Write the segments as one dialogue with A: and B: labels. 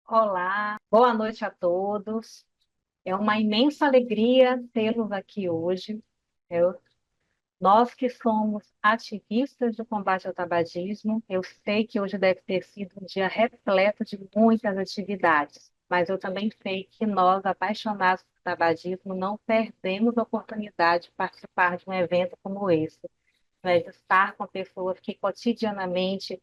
A: Olá, boa noite a todos. É uma imensa alegria tê-los aqui hoje. Eu- Nós que somos ativistas do combate ao tabagismo, eu sei que hoje deve ter sido um dia repleto de muitas atividades, mas eu também sei que nós, apaixonados por tabagismo, não perdemos a oportunidade de participar de um evento como esse, né, de estar com pessoas que cotidianamente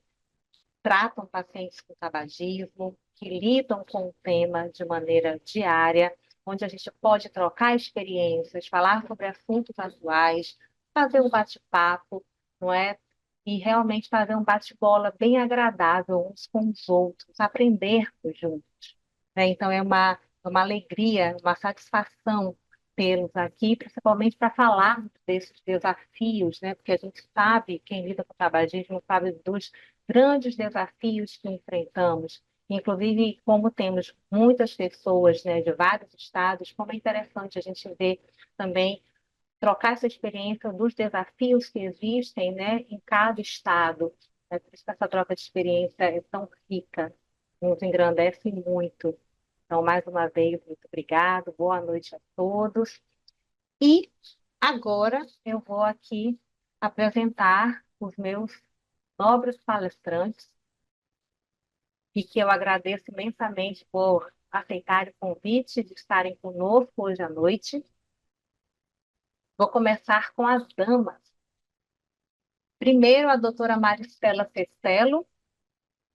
A: tratam pacientes com tabagismo, que lidam com o tema de maneira diária, onde a gente pode trocar experiências, falar sobre assuntos atuais, fazer um bate-papo, não é? E realmente fazer um bate-bola bem agradável uns com os outros, aprendermos juntos, né? Então é uma alegria, uma satisfação tê-los aqui, principalmente para falar desses desafios, né? Porque a gente sabe, quem lida com tabagismo sabe dos grandes desafios que enfrentamos. Inclusive, como temos muitas pessoas, né, de vários estados, como é interessante a gente ver também, trocar essa experiência dos desafios que existem, né, em cada estado. Né? Por isso que essa troca de experiência é tão rica, nos engrandece muito. Então, mais uma vez, muito obrigado, boa noite a todos. E agora eu vou aqui apresentar os meus nobres palestrantes, e que eu agradeço imensamente por aceitarem o convite de estarem conosco hoje à noite. Vou começar com as damas. Primeiro, a doutora Maristela Cestelo.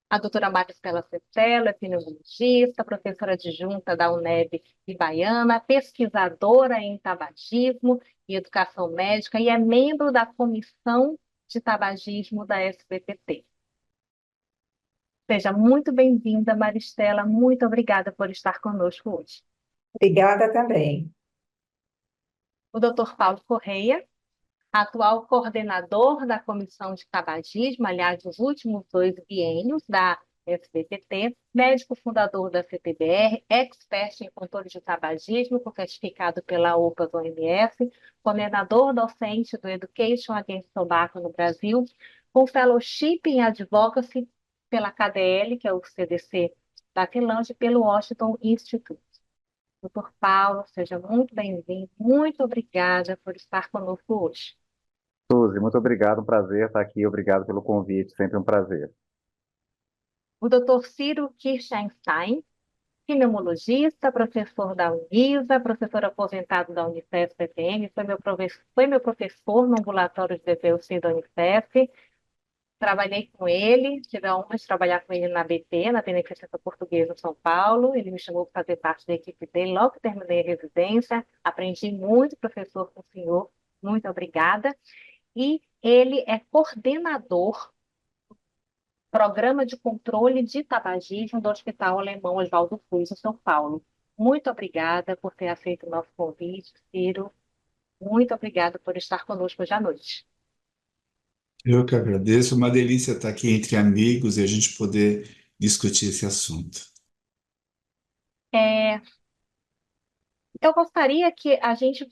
A: A doutora Maristela Cestelo é pneumologista, professora adjunta da UNEB Ibaiana, pesquisadora em tabagismo e educação médica e é membro da Comissão de Tabagismo da SBPT. Seja muito bem-vinda, Maristela. Muito obrigada por estar conosco hoje.
B: Obrigada também.
A: O Dr. Paulo Correia, atual coordenador da Comissão de Tabagismo, aliás, dos últimos dois biênios da SBPT, médico fundador da CTBR, expert em controle de tabagismo, certificado pela OPAS-OMS, coordenador docente do Education Against Tobacco no Brasil, com fellowship em advocacy pela KDL, que é o CDC da Finlândia, e pelo Washington Institute. Doutor Paulo, seja muito bem-vindo. Muito obrigada por estar conosco hoje.
C: Suzy, muito obrigado, um prazer estar aqui, obrigado pelo convite, sempre um prazer.
A: O doutor Ciro Kirchstein, pneumologista, professor da Unisa, professor aposentado da Unicef PPM, foi meu professor no ambulatório de DPUC da Unicef. Trabalhei com ele, tive a honra de trabalhar com ele na BP, na Beneficência Portuguesa em São Paulo. Ele me chamou para fazer parte da equipe dele logo que terminei a residência. Aprendi muito, professor, com o senhor. Muito obrigada. E ele é coordenador Programa de Controle de Tabagismo do Hospital Alemão Oswaldo Cruz, em São Paulo. Muito obrigada por ter aceito o nosso convite, Ciro. Muito obrigada por estar conosco hoje à noite.
D: Eu que agradeço. Uma delícia estar aqui entre amigos e a gente poder discutir esse assunto.
A: É, eu gostaria que a gente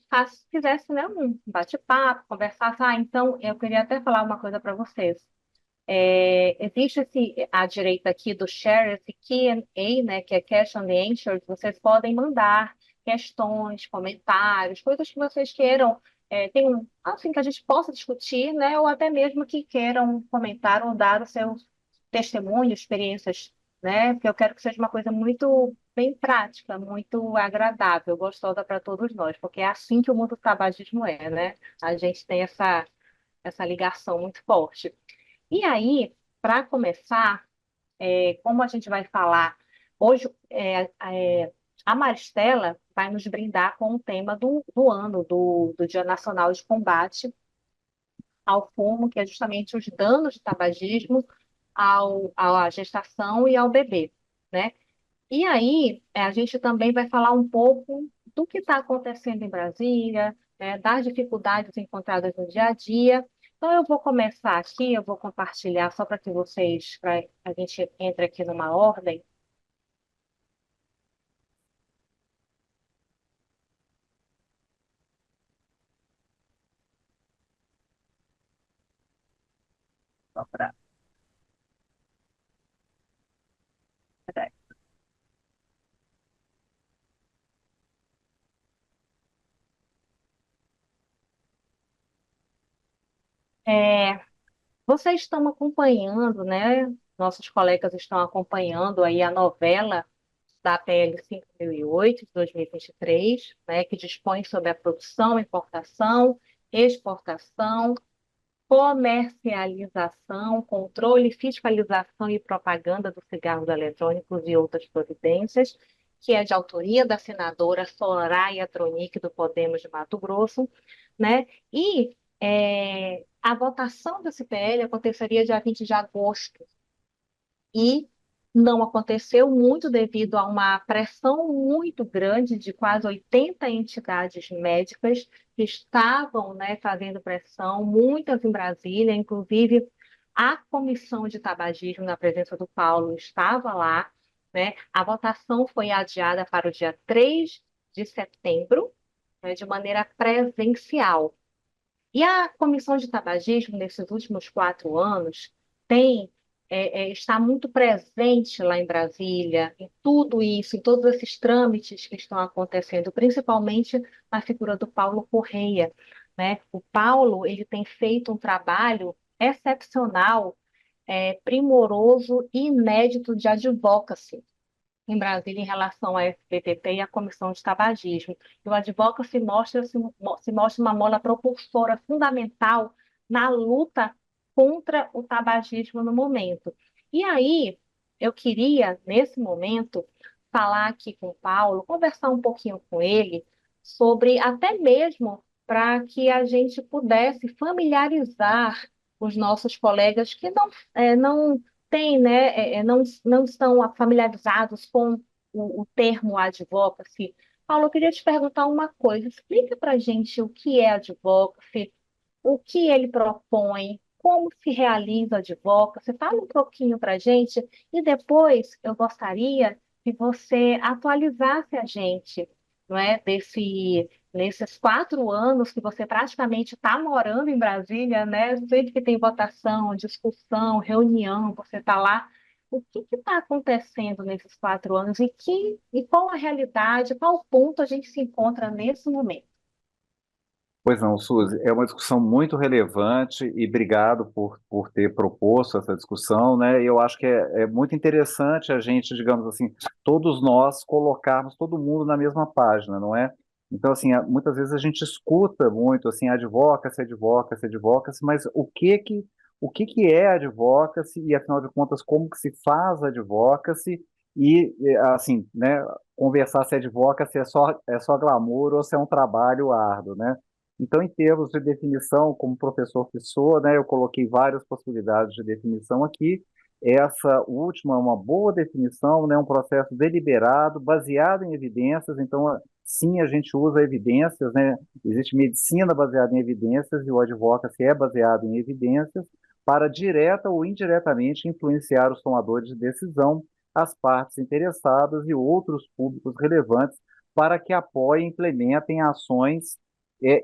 A: fizesse, né, um bate-papo, conversasse. Então, eu queria até falar uma coisa para vocês. Existe à direita aqui do share, esse Q&A, né, que é Question and Answers. Vocês podem mandar questões, comentários, coisas que vocês queiram, assim, que a gente possa discutir, né, ou até mesmo que queiram comentar ou dar o seu testemunho, experiências, né, porque eu quero que seja uma coisa muito bem prática, muito agradável, gostosa para todos nós, porque é assim que o mundo do tabagismo é, né? A gente tem essa ligação muito forte. E aí, para começar, como a gente vai falar hoje, a Maristela vai nos brindar com o tema do ano, do Dia Nacional de Combate ao Fumo, que é justamente os danos de tabagismo à gestação e ao bebê, né? E aí, a gente também vai falar um pouco do que está acontecendo em Brasília, né, das dificuldades encontradas no dia a dia. Então, eu vou começar aqui, eu vou compartilhar só para que para a gente entre aqui numa ordem. Só para. Vocês estão acompanhando, né? Nossos colegas estão acompanhando aí a novela da PL 5008 de 2023, né, que dispõe sobre a produção, importação, exportação, comercialização, controle, fiscalização e propaganda dos cigarros eletrônicos e outras providências, que é de autoria da senadora Soraya Tronic, do Podemos de Mato Grosso, né? E a votação desse PL aconteceria dia 20 de agosto, e não aconteceu muito devido a uma pressão muito grande de quase 80 entidades médicas que estavam, né, fazendo pressão, muitas em Brasília, inclusive a comissão de tabagismo, na presença do Paulo, estava lá, né? A votação foi adiada para o dia 3 de setembro, né, de maneira presencial. E a comissão de tabagismo, nesses últimos 4 anos, tem está muito presente lá em Brasília, em tudo isso, em todos esses trâmites que estão acontecendo, principalmente na figura do Paulo Correia, né? O Paulo, ele tem feito um trabalho excepcional, primoroso e inédito de advocacy em Brasília em relação à FPPP e à Comissão de Tabagismo. E o advocacy se mostra uma mola propulsora fundamental na luta contra o tabagismo no momento. E aí, eu queria, nesse momento, falar aqui com o Paulo, conversar um pouquinho com ele sobre até mesmo para que a gente pudesse familiarizar os nossos colegas que não têm, né, não estão familiarizados com o termo advocacy. Paulo, eu queria te perguntar uma coisa. Explica para a gente o que é advocacy, o que ele propõe, como se realiza a advocacy. Fala um pouquinho para a gente e depois eu gostaria que você atualizasse a gente, não é, nesses 4 anos que você praticamente está morando em Brasília, né? Sempre que tem votação, discussão, reunião, você está lá. O que está acontecendo nesses 4 anos e qual a realidade, qual ponto a gente se encontra nesse momento?
C: Pois não, Suzy, é uma discussão muito relevante e obrigado por ter proposto essa discussão, né? Eu acho que é muito interessante a gente, digamos assim, todos nós colocarmos todo mundo na mesma página, não é? Então, assim, muitas vezes a gente escuta muito, assim, advocacy, advocacy, advocacy, mas o que que é advocacy e, afinal de contas, como que se faz advocacy assim, né, conversar se advocacy é só glamour ou se é um trabalho árduo, né? Então, em termos de definição, como professor que sou, né, eu coloquei várias possibilidades de definição aqui. Essa última é uma boa definição, né, um processo deliberado, baseado em evidências. Então, sim, a gente usa evidências, né? Existe medicina baseada em evidências e o advocacy é baseado em evidências para direta ou indiretamente influenciar os tomadores de decisão, as partes interessadas e outros públicos relevantes para que apoiem e implementem ações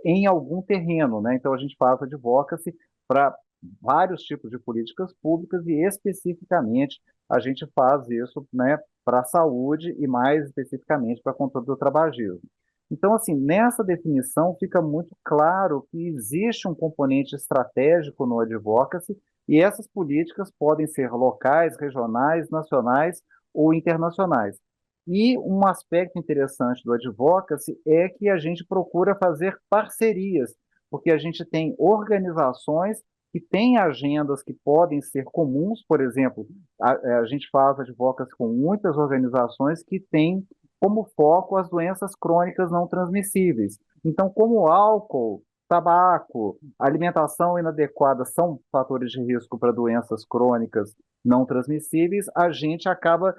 C: em algum terreno, né? Então a gente faz advocacy para vários tipos de políticas públicas e especificamente a gente faz isso, né, para a saúde e mais especificamente para controle do tabagismo. Então, assim, nessa definição fica muito claro que existe um componente estratégico no advocacy e essas políticas podem ser locais, regionais, nacionais ou internacionais. E um aspecto interessante do advocacy é que a gente procura fazer parcerias, porque a gente tem organizações que têm agendas que podem ser comuns, por exemplo, a gente faz advocacy com muitas organizações que têm como foco as doenças crônicas não transmissíveis. Então, como álcool, tabaco, alimentação inadequada são fatores de risco para doenças crônicas não transmissíveis, a gente acaba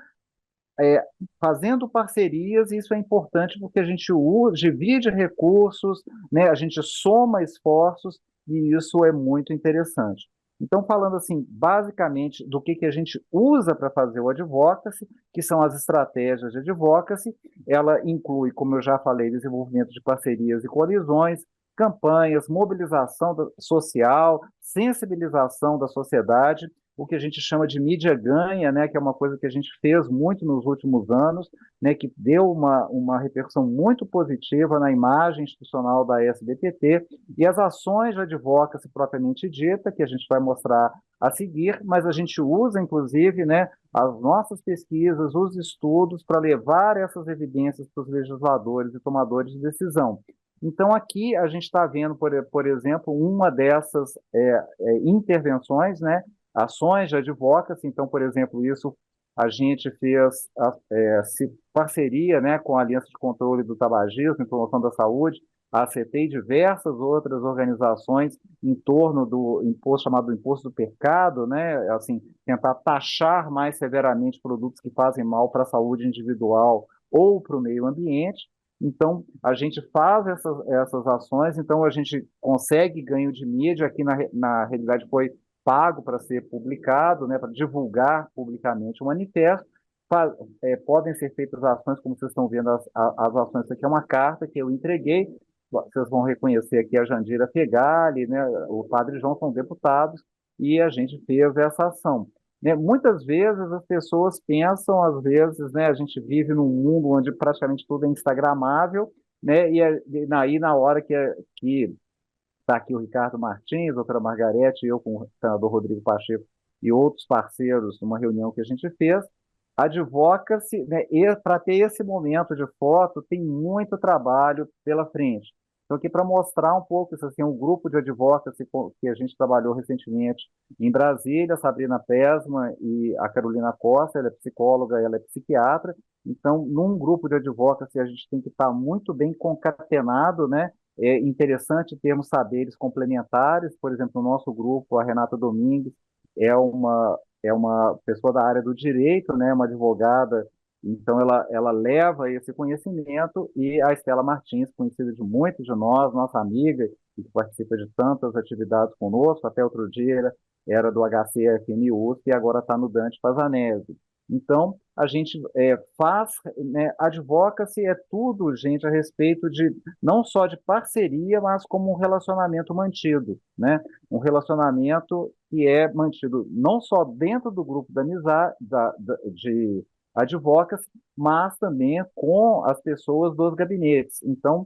C: fazendo parcerias, e isso é importante porque a gente divide recursos, né, a gente soma esforços, e isso é muito interessante. Então, falando assim, basicamente, do que a gente usa para fazer o advocacy, que são as estratégias de advocacy, ela inclui, como eu já falei, desenvolvimento de parcerias e coalizões, campanhas, mobilização social, sensibilização da sociedade, o que a gente chama de mídia ganha, né, que é uma coisa que a gente fez muito nos últimos anos, né, que deu uma repercussão muito positiva na imagem institucional da SBPT, e as ações de advocacy propriamente dita, que a gente vai mostrar a seguir, mas a gente usa, inclusive, né, as nossas pesquisas, os estudos, para levar essas evidências para os legisladores e tomadores de decisão. Então, aqui a gente está vendo, por exemplo, uma dessas intervenções, né, ações de advocacy. Então, por exemplo, isso a gente fez parceria, né, com a Aliança de Controle do Tabagismo e Promoção da Saúde, a ACT e diversas outras organizações em torno do imposto chamado Imposto do Pecado, né, assim, tentar taxar mais severamente produtos que fazem mal para a saúde individual ou para o meio ambiente. Então, a gente faz essas ações, então a gente consegue ganho de mídia, aqui na realidade foi pago para ser publicado, né, para divulgar publicamente o manifesto. Podem ser feitas ações, como vocês estão vendo, as ações. Isso aqui é uma carta que eu entreguei, vocês vão reconhecer aqui a Jandira Fegali, né, o Padre João, são deputados, e a gente fez essa ação. Né, muitas vezes as pessoas pensam, às vezes, né, a gente vive num mundo onde praticamente tudo é instagramável, né, e aí na hora que está aqui o Ricardo Martins, a doutora Margarete, eu com o senador Rodrigo Pacheco e outros parceiros, numa reunião que a gente fez, advoca-se, né, para ter esse momento de foto, tem muito trabalho pela frente. Então, aqui para mostrar um pouco isso, assim, um grupo de advocacy que a gente trabalhou recentemente em Brasília, a Sabrina Pesma e a Carolina Costa, ela é psicóloga, ela é psiquiatra. Então, num grupo de advocacy, a gente tem que estar muito bem concatenado, né? É interessante termos saberes complementares. Por exemplo, no nosso grupo, a Renata Domingues é uma pessoa da área do direito, né, uma advogada, então ela leva esse conhecimento, e a Estela Martins, conhecida de muitos de nós, nossa amiga, e que participa de tantas atividades conosco, até outro dia era do HCFM USP e agora está no Dante Pazanese. Então, a gente faz, né, advocacy é tudo, gente, a respeito de, não só de parceria, mas como um relacionamento mantido, né? Um relacionamento que é mantido não só dentro do grupo da amizade, de advocacy, mas também com as pessoas dos gabinetes. Então,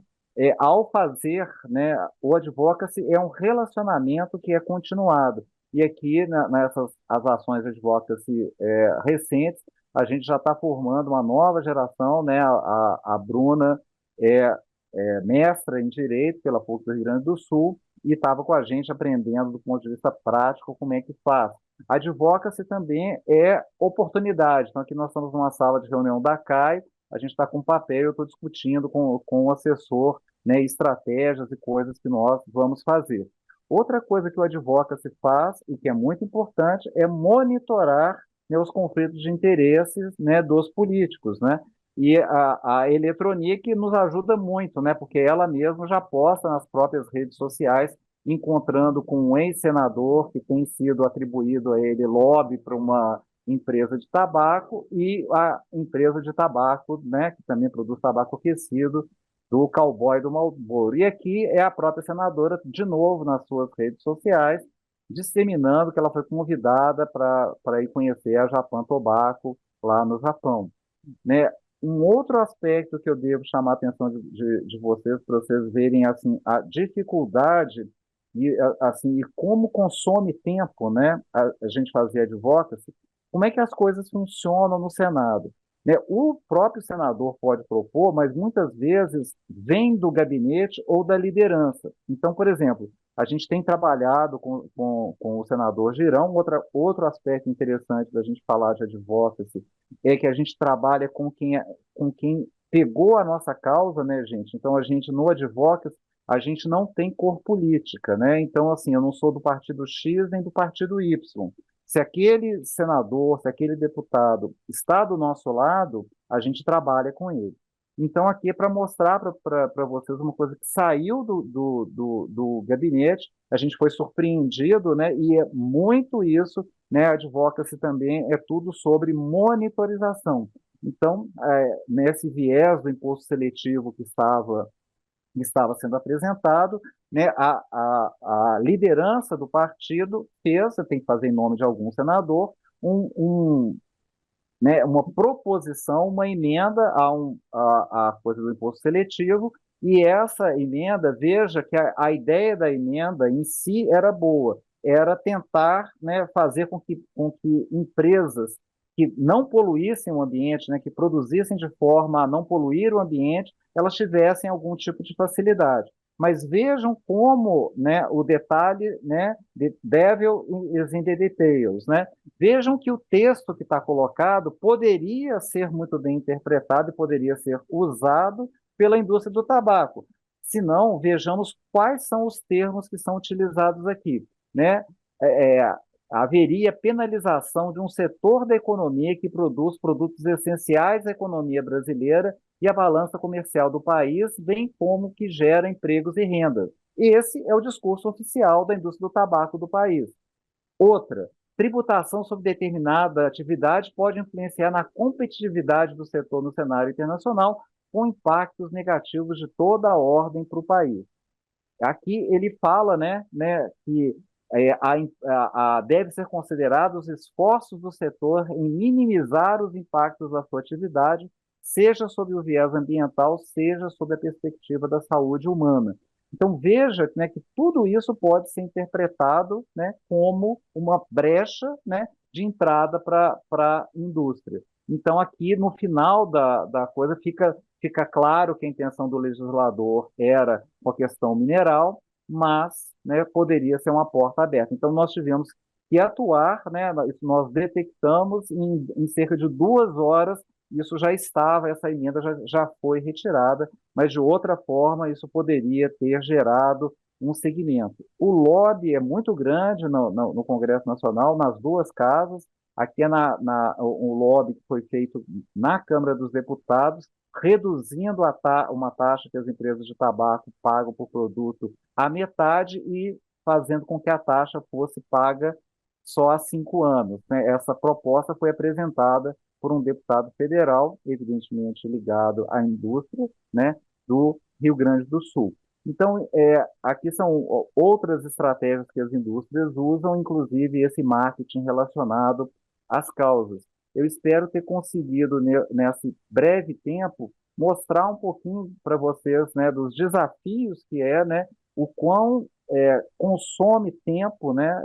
C: ao fazer, né, o advocacy é um relacionamento que é continuado. E aqui, nessas as ações de advocacy recentes, a gente já está formando uma nova geração, né? A Bruna mestra em Direito pela PUC do Rio Grande do Sul e estava com a gente aprendendo do ponto de vista prático como é que faz. Advocacy também é oportunidade. Então, aqui nós estamos numa sala de reunião da CAI, a gente está com papel, eu estou discutindo com o assessor, né, estratégias e coisas que nós vamos fazer. Outra coisa que o advocacy faz, e que é muito importante, é monitorar, né, os conflitos de interesses, né, dos políticos, né? E a Eletronic nos ajuda muito, né? Porque ela mesma já posta nas próprias redes sociais, encontrando com um ex-senador que tem sido atribuído a ele lobby para uma empresa de tabaco, e a empresa de tabaco, né, que também produz tabaco aquecido, do cowboy do Marlboro. E aqui é a própria senadora, de novo, nas suas redes sociais, disseminando que ela foi convidada para ir conhecer a Japan Tobacco lá no Japão. Né? Um outro aspecto que eu devo chamar a atenção de vocês, para vocês verem assim, a dificuldade e, assim, e como consome tempo, né? A gente fazer advocacy, como é que as coisas funcionam no Senado. Né? O próprio senador pode propor, mas muitas vezes vem do gabinete ou da liderança. Então, por exemplo, a gente tem trabalhado com o senador Girão. Outro aspecto interessante da gente falar de advocacy é que a gente trabalha com quem pegou a nossa causa, né, gente? Então, a gente, no advocacy, a gente não tem cor política, né? Então, assim, eu não sou do partido X nem do partido Y. Se aquele senador, se aquele deputado está do nosso lado, a gente trabalha com ele. Então, aqui é para mostrar para vocês uma coisa que saiu do gabinete, a gente foi surpreendido, né? E é muito isso, né? A advocacy também é tudo sobre monitorização. Então, nesse viés do imposto seletivo que estava sendo apresentado, né, a liderança do partido fez, você tem que fazer em nome de algum senador, né, uma proposição, uma emenda à coisa do imposto seletivo, e essa emenda, veja que a ideia da emenda em si era boa, era tentar, né, fazer com que empresas que não poluíssem o ambiente, né, que produzissem de forma a não poluir o ambiente, elas tivessem algum tipo de facilidade. Mas vejam como, né, o detalhe, né, the devil is in the details, né? Vejam que o texto que está colocado poderia ser muito bem interpretado e poderia ser usado pela indústria do tabaco. Se não, vejamos quais são os termos que são utilizados aqui, né? É, é, haveria penalização de um setor da economia que produz produtos essenciais à economia brasileira e à balança comercial do país, bem como que gera empregos e renda. Esse é o discurso oficial da indústria do tabaco do país. Outra, tributação sobre determinada atividade pode influenciar na competitividade do setor no cenário internacional, com impactos negativos de toda a ordem para o país. Aqui ele fala, né, que deve ser considerados os esforços do setor em minimizar os impactos da sua atividade, seja sob o viés ambiental, seja sob a perspectiva da saúde humana. Então veja, né, que tudo isso pode ser interpretado, né, como uma brecha, né, de entrada para a indústria. Então aqui no final da coisa fica claro que a intenção do legislador era uma questão mineral, mas, né, poderia ser uma porta aberta. Então, nós tivemos que atuar, né, nós detectamos em cerca de 2 horas, isso já estava, essa emenda já foi retirada, mas de outra forma isso poderia ter gerado um segmento. O lobby é muito grande no Congresso Nacional, nas duas casas. Aqui é o lobby que foi feito na Câmara dos Deputados, reduzindo uma taxa que as empresas de tabaco pagam por produto à metade e fazendo com que a taxa fosse paga só há 5 anos, né? Essa proposta foi apresentada por um deputado federal, evidentemente ligado à indústria, né, do Rio Grande do Sul. Então, aqui são outras estratégias que as indústrias usam, inclusive esse marketing relacionado às causas. Eu espero ter conseguido, nesse breve tempo, mostrar um pouquinho para vocês, né, dos desafios que né, o quão consome tempo, né,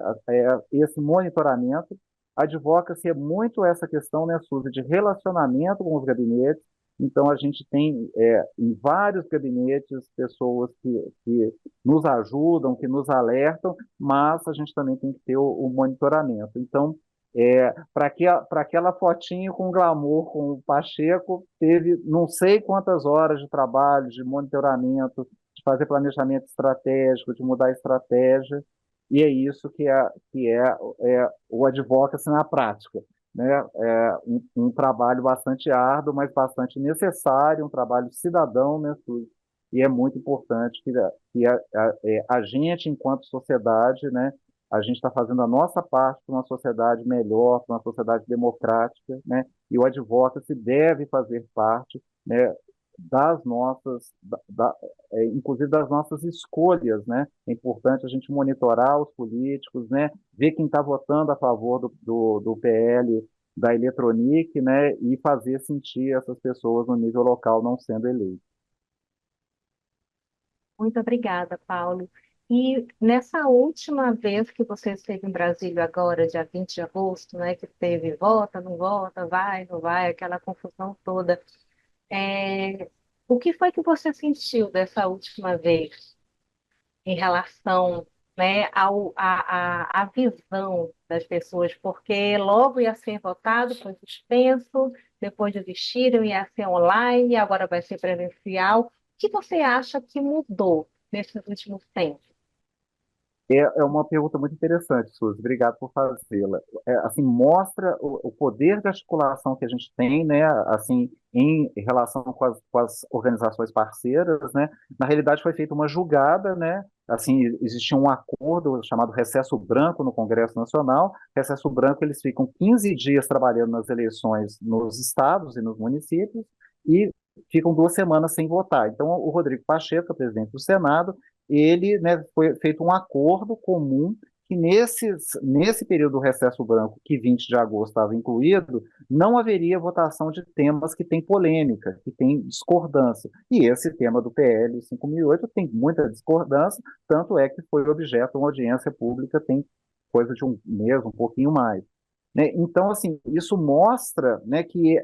C: esse monitoramento. Advoca-se é muito essa questão, né, Suzy, de relacionamento com os gabinetes. Então, a gente tem em vários gabinetes pessoas que nos ajudam, que nos alertam, mas a gente também tem que ter o monitoramento. Então, para aquela fotinho com glamour com o Pacheco, teve não sei quantas horas de trabalho, de monitoramento, de fazer planejamento estratégico, de mudar a estratégia, e é isso que é o advocacy na prática, né? É um trabalho bastante árduo, mas bastante necessário, um trabalho cidadão, né, Suzy? E é muito importante que a gente, enquanto sociedade, né, a gente está fazendo a nossa parte para uma sociedade melhor, para uma sociedade democrática, né? E o advocacy deve fazer parte, né, das nossas, inclusive das nossas escolhas, né? É importante a gente monitorar os políticos, né? Ver quem está votando a favor do PL da Eletronic, né? E fazer sentir essas pessoas no nível local não sendo eleitas.
A: Muito obrigada, Paulo. E nessa última vez que você esteve em Brasília agora, dia 20 de agosto, né, que teve vota, não vota, vai, não vai, aquela confusão toda, o que foi que você sentiu dessa última vez em relação, né, à visão das pessoas? Porque logo ia ser votado, foi suspenso, depois desistiram, ia ser online, agora vai ser presencial. O que você acha que mudou nesses últimos tempos?
C: É uma pergunta muito interessante, Suzy. Obrigado por fazê-la. Assim, mostra o poder de articulação que a gente tem, né? Assim, em relação com as organizações parceiras, né? Na realidade, foi feita uma julgada, né? Assim, existia um acordo chamado recesso branco no Congresso Nacional. Recesso branco, eles ficam 15 dias trabalhando nas eleições nos estados e nos municípios e ficam 2 semanas sem votar. Então, o Rodrigo Pacheco, presidente do Senado, ele, né, foi feito um acordo comum que nesse período do recesso branco, que 20 de agosto estava incluído, não haveria votação de temas que têm polêmica, que têm discordância. E esse tema do PL 5008 tem muita discordância, tanto é que foi objeto de uma audiência pública tem coisa de um mês, um pouquinho mais. Né? Então, assim, isso mostra, né, que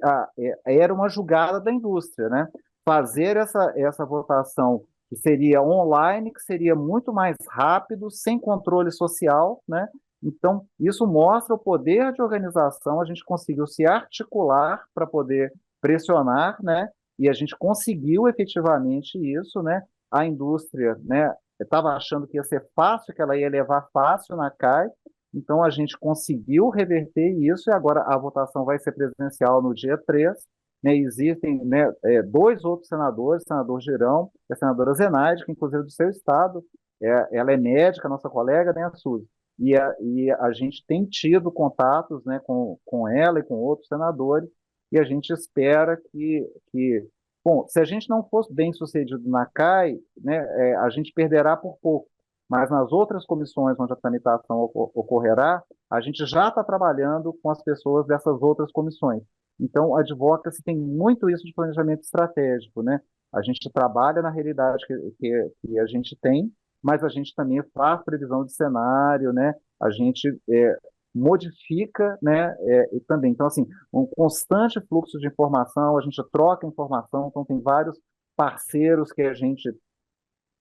C: era uma jogada da indústria, né? Fazer essa votação que seria online, que seria muito mais rápido, sem controle social, né? Então, isso mostra o poder de organização, a gente conseguiu se articular para poder pressionar, né? E a gente conseguiu efetivamente isso, né? A indústria, né, estava achando que ia ser fácil, que ela ia levar fácil na CAI, então a gente conseguiu reverter isso e agora a votação vai ser presencial no dia 3. Né, existem, né, dois outros senadores, o senador Girão e a senadora Zenaide, que inclusive do seu estado, ela é médica, nossa colega, né, a Suzy, e a gente tem tido contatos, né, com ela e com outros senadores, e a gente espera bom, se a gente não fosse bem sucedido na CAI, né, a gente perderá por pouco, mas nas outras comissões onde a tramitação ocorrerá, a gente já está trabalhando com as pessoas dessas outras comissões. Então, a advocacy tem muito isso de planejamento estratégico, né? A gente trabalha na realidade que a gente tem, mas a gente também faz previsão de cenário, né? A gente modifica, né? E também, então, assim, um constante fluxo de informação, a gente troca informação, então tem vários parceiros que a gente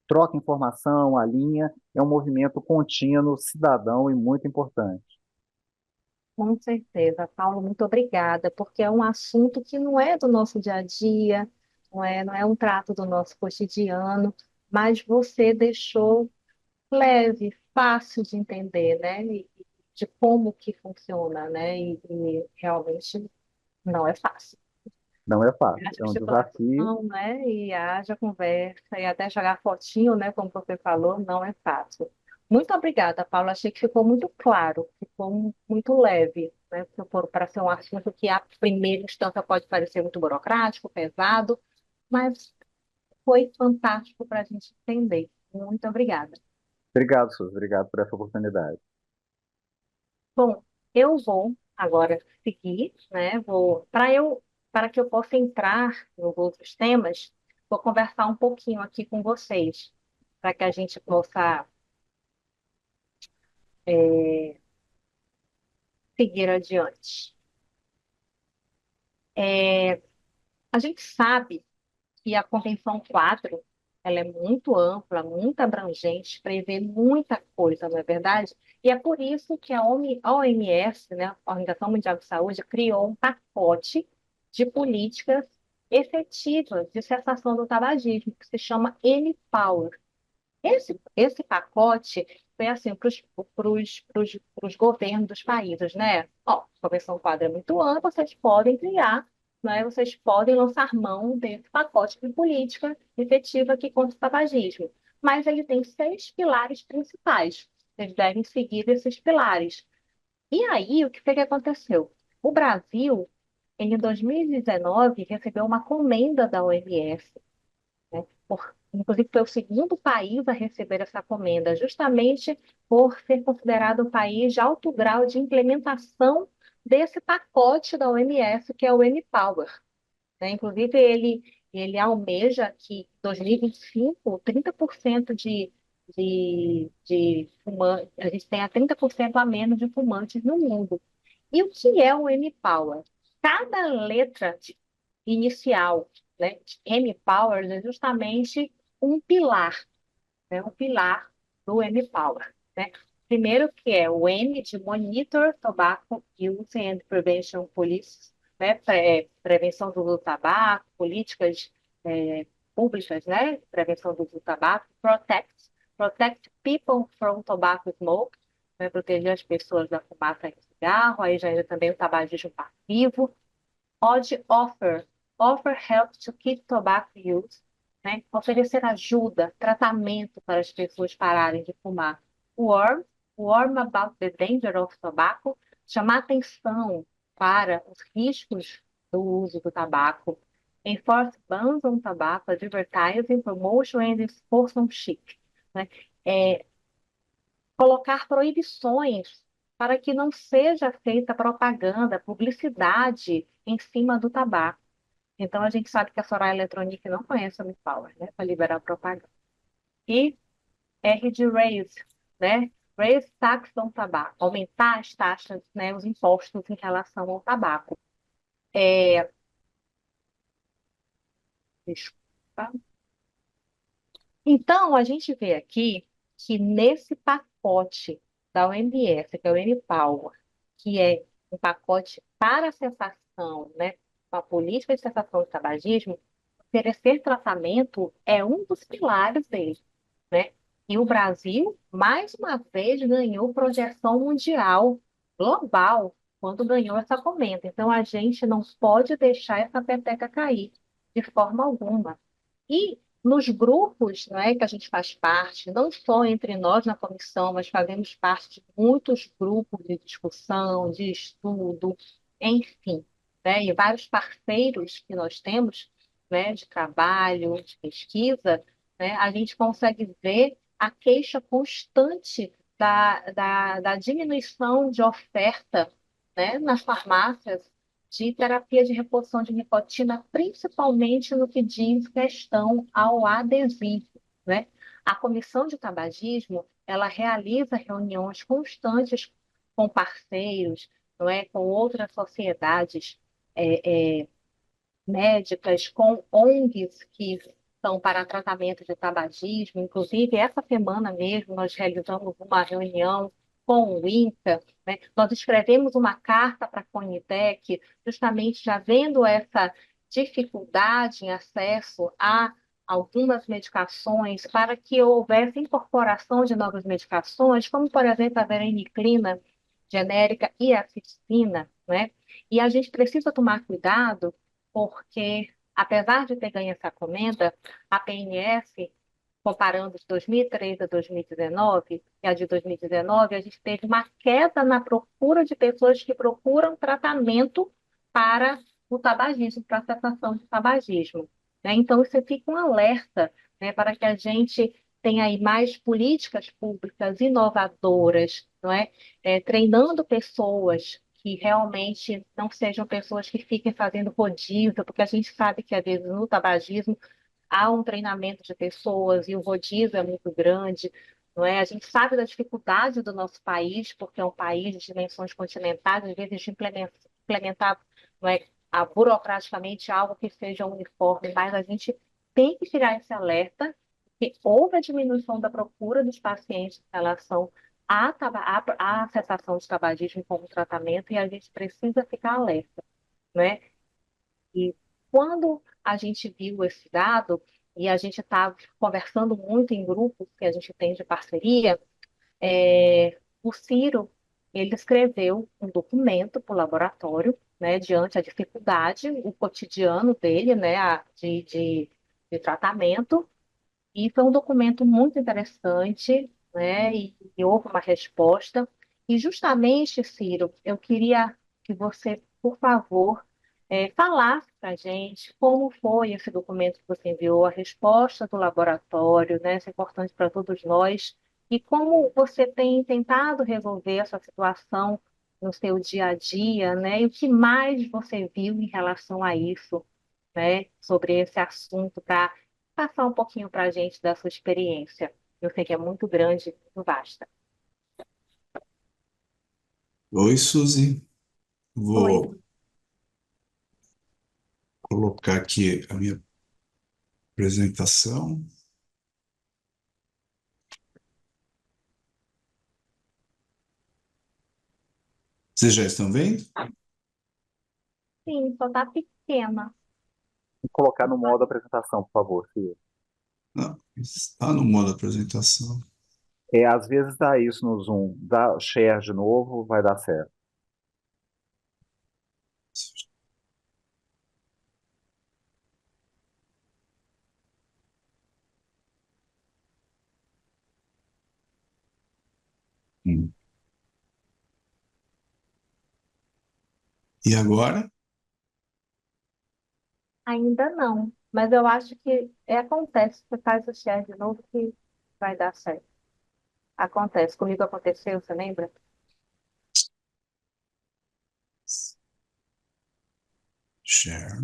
C: troca informação, alinha, é um movimento contínuo, cidadão e muito importante.
A: Com certeza, Paulo, muito obrigada, porque é um assunto que não é do nosso dia a dia, não é um trato do nosso cotidiano, mas você deixou leve, fácil de entender, né? E de como que funciona, né? E realmente não é fácil.
C: Não é fácil,
A: Haja
C: é um desafio.
A: articulação, né? E haja conversa, e até jogar fotinho, né? Como você falou, não é fácil. Muito obrigada, Paula. Achei que ficou muito claro, ficou muito leve, né? Para ser um assunto que, à primeira instância, pode parecer muito burocrático, pesado, mas foi fantástico para a gente entender. Muito obrigada.
C: Obrigado, Suzy, obrigado por essa oportunidade.
A: Bom, eu vou agora seguir, né? Para que eu possa entrar nos outros temas, vou conversar um pouquinho aqui com vocês, para que a gente possa seguir adiante. A gente sabe que a Convenção Quadro ela é muito ampla, muito abrangente, prevê muita coisa, não é verdade? E é por isso que a OMS, né, a Organização Mundial de Saúde, criou um pacote de políticas efetivas de cessação do tabagismo, que se chama N-Power. Esse pacote foi assim para os governos dos países, né? Ó, a Convenção Quadro é muito ampla, vocês podem criar, né? Vocês podem lançar mão desse pacote de política efetiva aqui contra o tabagismo. Mas ele tem 6 pilares principais. Vocês devem seguir esses pilares. E aí, o que foi que aconteceu? O Brasil, em 2019, recebeu uma comenda da OMS, né? Inclusive, foi o segundo país a receber essa comenda, justamente por ser considerado um país de alto grau de implementação desse pacote da OMS, que é o N-Power, né? Inclusive, ele almeja que em 2025, 30% de fumantes, a gente tenha 30% a menos de fumantes no mundo. E o que é o M-Power? Cada letra inicial, né, de M-Power é justamente um pilar, né, um pilar do M-Power, né? Primeiro que é o M de Monitor Tobacco Use and Prevention Policies, né, prevenção do uso do tabaco, políticas públicas, né, prevenção do uso do tabaco, Protect People from Tobacco Smoke, né, proteger as pessoas da fumaça de cigarro, aí já entra também o tabagismo passivo, offer help to keep tobacco use, né? Oferecer ajuda, tratamento para as pessoas pararem de fumar. Warn, warn about the danger of tobacco, chamar atenção para os riscos do uso do tabaco. Enforce bans on tobacco, advertising, promotion and sponsorship. né? É, colocar proibições para que não seja feita propaganda, publicidade em cima do tabaco. Então, a gente sabe que a Soraya Electronic não conhece a Unipower, né, para liberar propaganda. E R de raise, né? Raise tax on tabaco, aumentar as taxas, né, os impostos em relação ao tabaco. Desculpa. Então, a gente vê aqui que nesse pacote da OMS, que é o M-Power, que é um pacote para a cessação, né, uma política de cessação do tabagismo, oferecer tratamento é um dos pilares dele, né? E o Brasil, mais uma vez, ganhou projeção mundial, global, quando ganhou essa comenda. Então, a gente não pode deixar essa peteca cair de forma alguma. E nos grupos, né, que a gente faz parte, não só entre nós na comissão, mas fazemos parte de muitos grupos de discussão, de estudo, enfim, né, e vários parceiros que nós temos, né, de trabalho, de pesquisa, né, a gente consegue ver a queixa constante da diminuição de oferta, né, nas farmácias de terapia de reposição de nicotina, principalmente no que diz questão ao adesivo, né? A Comissão de Tabagismo, ela realiza reuniões constantes com parceiros, não é, com outras sociedades médicas, com ONGs que são para tratamento de tabagismo. Inclusive, essa semana mesmo, nós realizamos uma reunião com o INCA, né? Nós escrevemos uma carta para a Conitec, justamente já vendo essa dificuldade em acesso a algumas medicações, para que houvesse incorporação de novas medicações, como, por exemplo, a vareniclina genérica e a ficina, né? E a gente precisa tomar cuidado porque, apesar de ter ganho essa comenda, a PNF, comparando de 2003 a 2019, e a de 2019, a gente teve uma queda na procura de pessoas que procuram tratamento para o tabagismo, para a cessação de tabagismo, né? Então, isso fica um alerta, né, para que a gente tenha aí mais políticas públicas inovadoras, não é? Treinando pessoas que realmente não sejam pessoas que fiquem fazendo rodízio, porque a gente sabe que, às vezes, no tabagismo há um treinamento de pessoas e o rodízio é muito grande, não é? A gente sabe da dificuldade do nosso país, porque é um país de dimensões continentais, às vezes de implementar, não é, burocraticamente algo que seja uniforme, mas a gente tem que tirar esse alerta que houve a diminuição da procura dos pacientes em relação à cessação de tabagismo como tratamento e a gente precisa ficar alerta, né? E quando a gente viu esse dado, e a gente está conversando muito em grupos que a gente tem de parceria, o Ciro, ele escreveu um documento para o laboratório, né, diante da dificuldade, o cotidiano dele, né, de tratamento, e foi um documento muito interessante, né, e houve uma resposta. E justamente, Ciro, eu queria que você, por favor, falasse para a gente como foi esse documento que você enviou, a resposta do laboratório, né, isso é importante para todos nós, e como você tem tentado resolver essa situação no seu dia a dia, né, e o que mais você viu em relação a isso, né, sobre esse assunto, para passar um pouquinho para a gente da sua experiência. Eu sei que é muito grande, muito vasta.
D: Oi, Suzy.
A: Oi.
D: Vou colocar aqui a minha apresentação. Vocês já estão vendo?
A: Sim, só está pequena.
C: Vou colocar no modo apresentação, por favor, Ciro.
D: Não, está no modo apresentação.
C: Às vezes dá isso no Zoom. Dá share de novo, vai dar certo.
D: Hum. E agora?
A: Ainda não, mas eu acho que acontece. Você faz o share de novo que vai dar certo. Acontece. Comigo aconteceu, você lembra?
D: Share.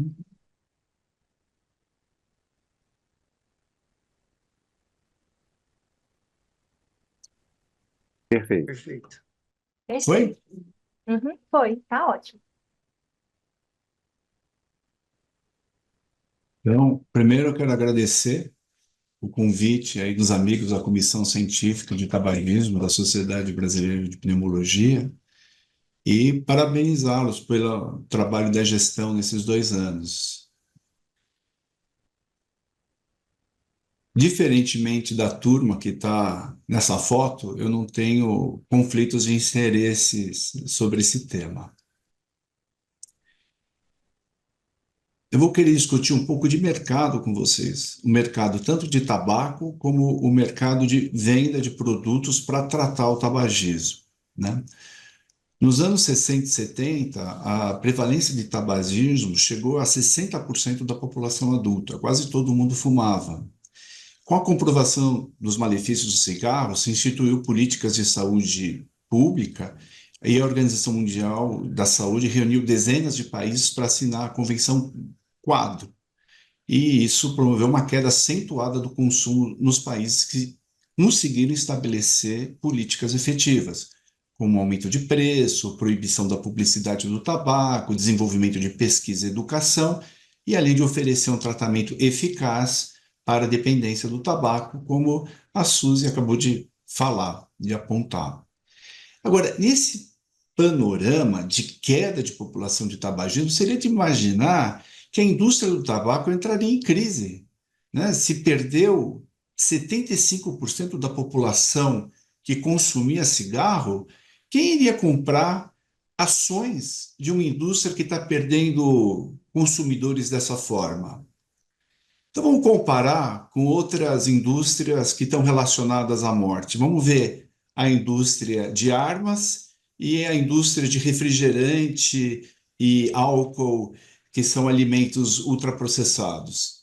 C: Perfeito.
B: Perfeito.
D: Foi?
A: Perfeito. Uhum, foi, tá ótimo.
D: Então, primeiro eu quero agradecer o convite aí dos amigos da Comissão Científica de Tabagismo da Sociedade Brasileira de Pneumologia e parabenizá-los pelo trabalho da gestão nesses 2 anos. Diferentemente da turma que está nessa foto, eu não tenho conflitos de interesses sobre esse tema. Eu vou querer discutir um pouco de mercado com vocês, o mercado tanto de tabaco como o mercado de venda de produtos para tratar o tabagismo, né? Nos anos 60 e 70, a prevalência de tabagismo chegou a 60% da população adulta, quase todo mundo fumava. Com a comprovação dos malefícios do cigarro, se instituiu políticas de saúde pública e a Organização Mundial da Saúde reuniu dezenas de países para assinar a Convenção Quadro. E isso promoveu uma queda acentuada do consumo nos países que conseguiram estabelecer políticas efetivas, como aumento de preço, proibição da publicidade do tabaco, desenvolvimento de pesquisa e educação, e além de oferecer um tratamento eficaz para a dependência do tabaco, como a Suzy acabou de falar, de apontar. Agora, nesse panorama de queda de população de tabagismo, seria de imaginar que a indústria do tabaco entraria em crise, né? Se perdeu 75% da população que consumia cigarro, quem iria comprar ações de uma indústria que está perdendo consumidores dessa forma? Então vamos comparar com outras indústrias que estão relacionadas à morte. Vamos ver a indústria de armas e a indústria de refrigerante e álcool, que são alimentos ultraprocessados.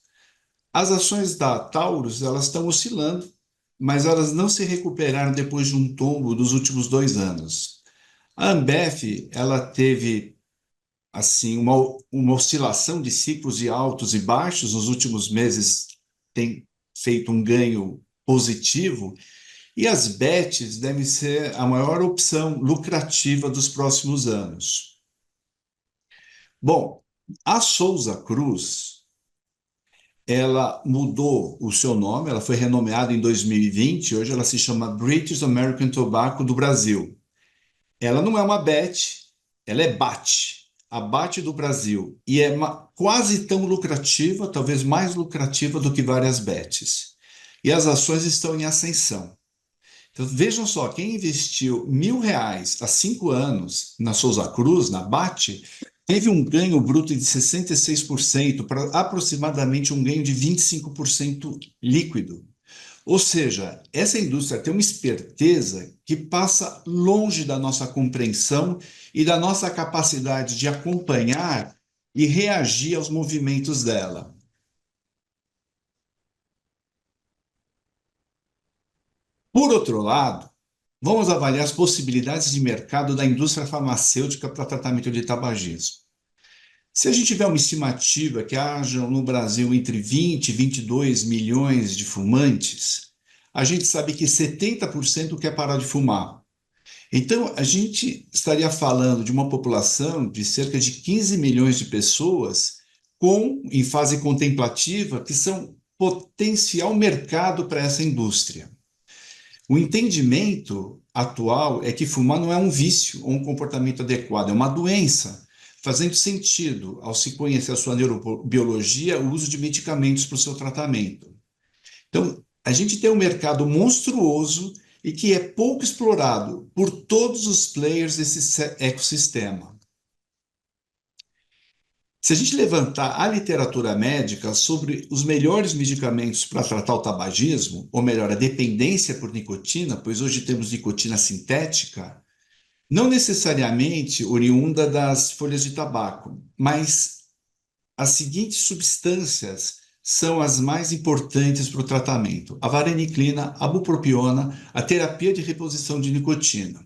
D: As ações da Taurus, elas estão oscilando, mas elas não se recuperaram depois de um tombo dos últimos 2 anos. A Ambev, ela teve assim uma oscilação de ciclos de altos e baixos. Nos últimos meses tem feito um ganho positivo, e as bets devem ser a maior opção lucrativa dos próximos anos. Bom, a Souza Cruz, ela mudou o seu nome, ela foi renomeada em 2020, hoje ela se chama British American Tobacco do Brasil. Ela não é uma bet, ela é BAT, a BAT do Brasil, e é quase tão lucrativa, talvez mais lucrativa do que várias bets. E as ações estão em ascensão. Então, vejam só, quem investiu R$ 1.000 há 5 anos na Souza Cruz, na BAT, teve um ganho bruto de 66%, para aproximadamente um ganho de 25% líquido. Ou seja, essa indústria tem uma esperteza que passa longe da nossa compreensão e da nossa capacidade de acompanhar e reagir aos movimentos dela. Por outro lado, vamos avaliar as possibilidades de mercado da indústria farmacêutica para tratamento de tabagismo. Se a gente tiver uma estimativa que hajam no Brasil entre 20 e 22 milhões de fumantes, a gente sabe que 70% quer parar de fumar. Então, a gente estaria falando de uma população de cerca de 15 milhões de pessoas em fase contemplativa, que são potencial mercado para essa indústria. O entendimento atual é que fumar não é um vício ou um comportamento adequado, é uma doença, fazendo sentido, ao se conhecer a sua neurobiologia, o uso de medicamentos para o seu tratamento. Então, a gente tem um mercado monstruoso e que é pouco explorado por todos os players desse ecossistema. Se a gente levantar a literatura médica sobre os melhores medicamentos para tratar o tabagismo, ou melhor, a dependência por nicotina, pois hoje temos nicotina sintética, não necessariamente oriunda das folhas de tabaco, mas as seguintes substâncias são as mais importantes para o tratamento: a vareniclina, a bupropiona, a terapia de reposição de nicotina.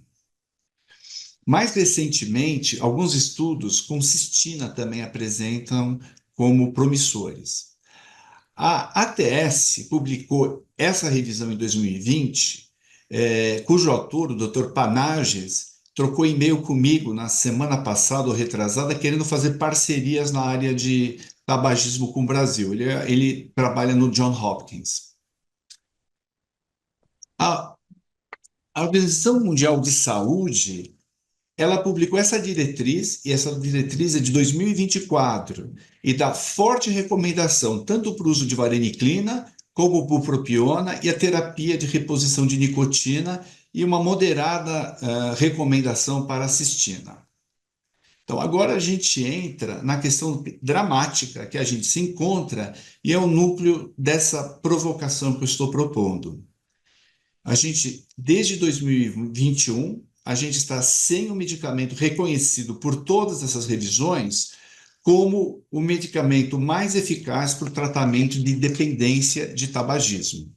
D: Mais recentemente, alguns estudos com cistina também apresentam como promissores. A ATS publicou essa revisão em 2020, cujo autor, o Dr. Panages, trocou e-mail comigo na semana passada ou retrasada, querendo fazer parcerias na área de tabagismo com o Brasil. Ele trabalha no Johns Hopkins. A Organização Mundial de Saúde, ela publicou essa diretriz, e essa diretriz é de 2024, e dá forte recomendação tanto para o uso de vareniclina, como bupropiona e a terapia de reposição de nicotina, e uma moderada recomendação para a cistina. Então, agora a gente entra na questão dramática que a gente se encontra, e é o núcleo dessa provocação que eu estou propondo. A gente, desde 2021, a gente está sem o medicamento reconhecido por todas essas revisões como o medicamento mais eficaz para o tratamento de dependência de tabagismo.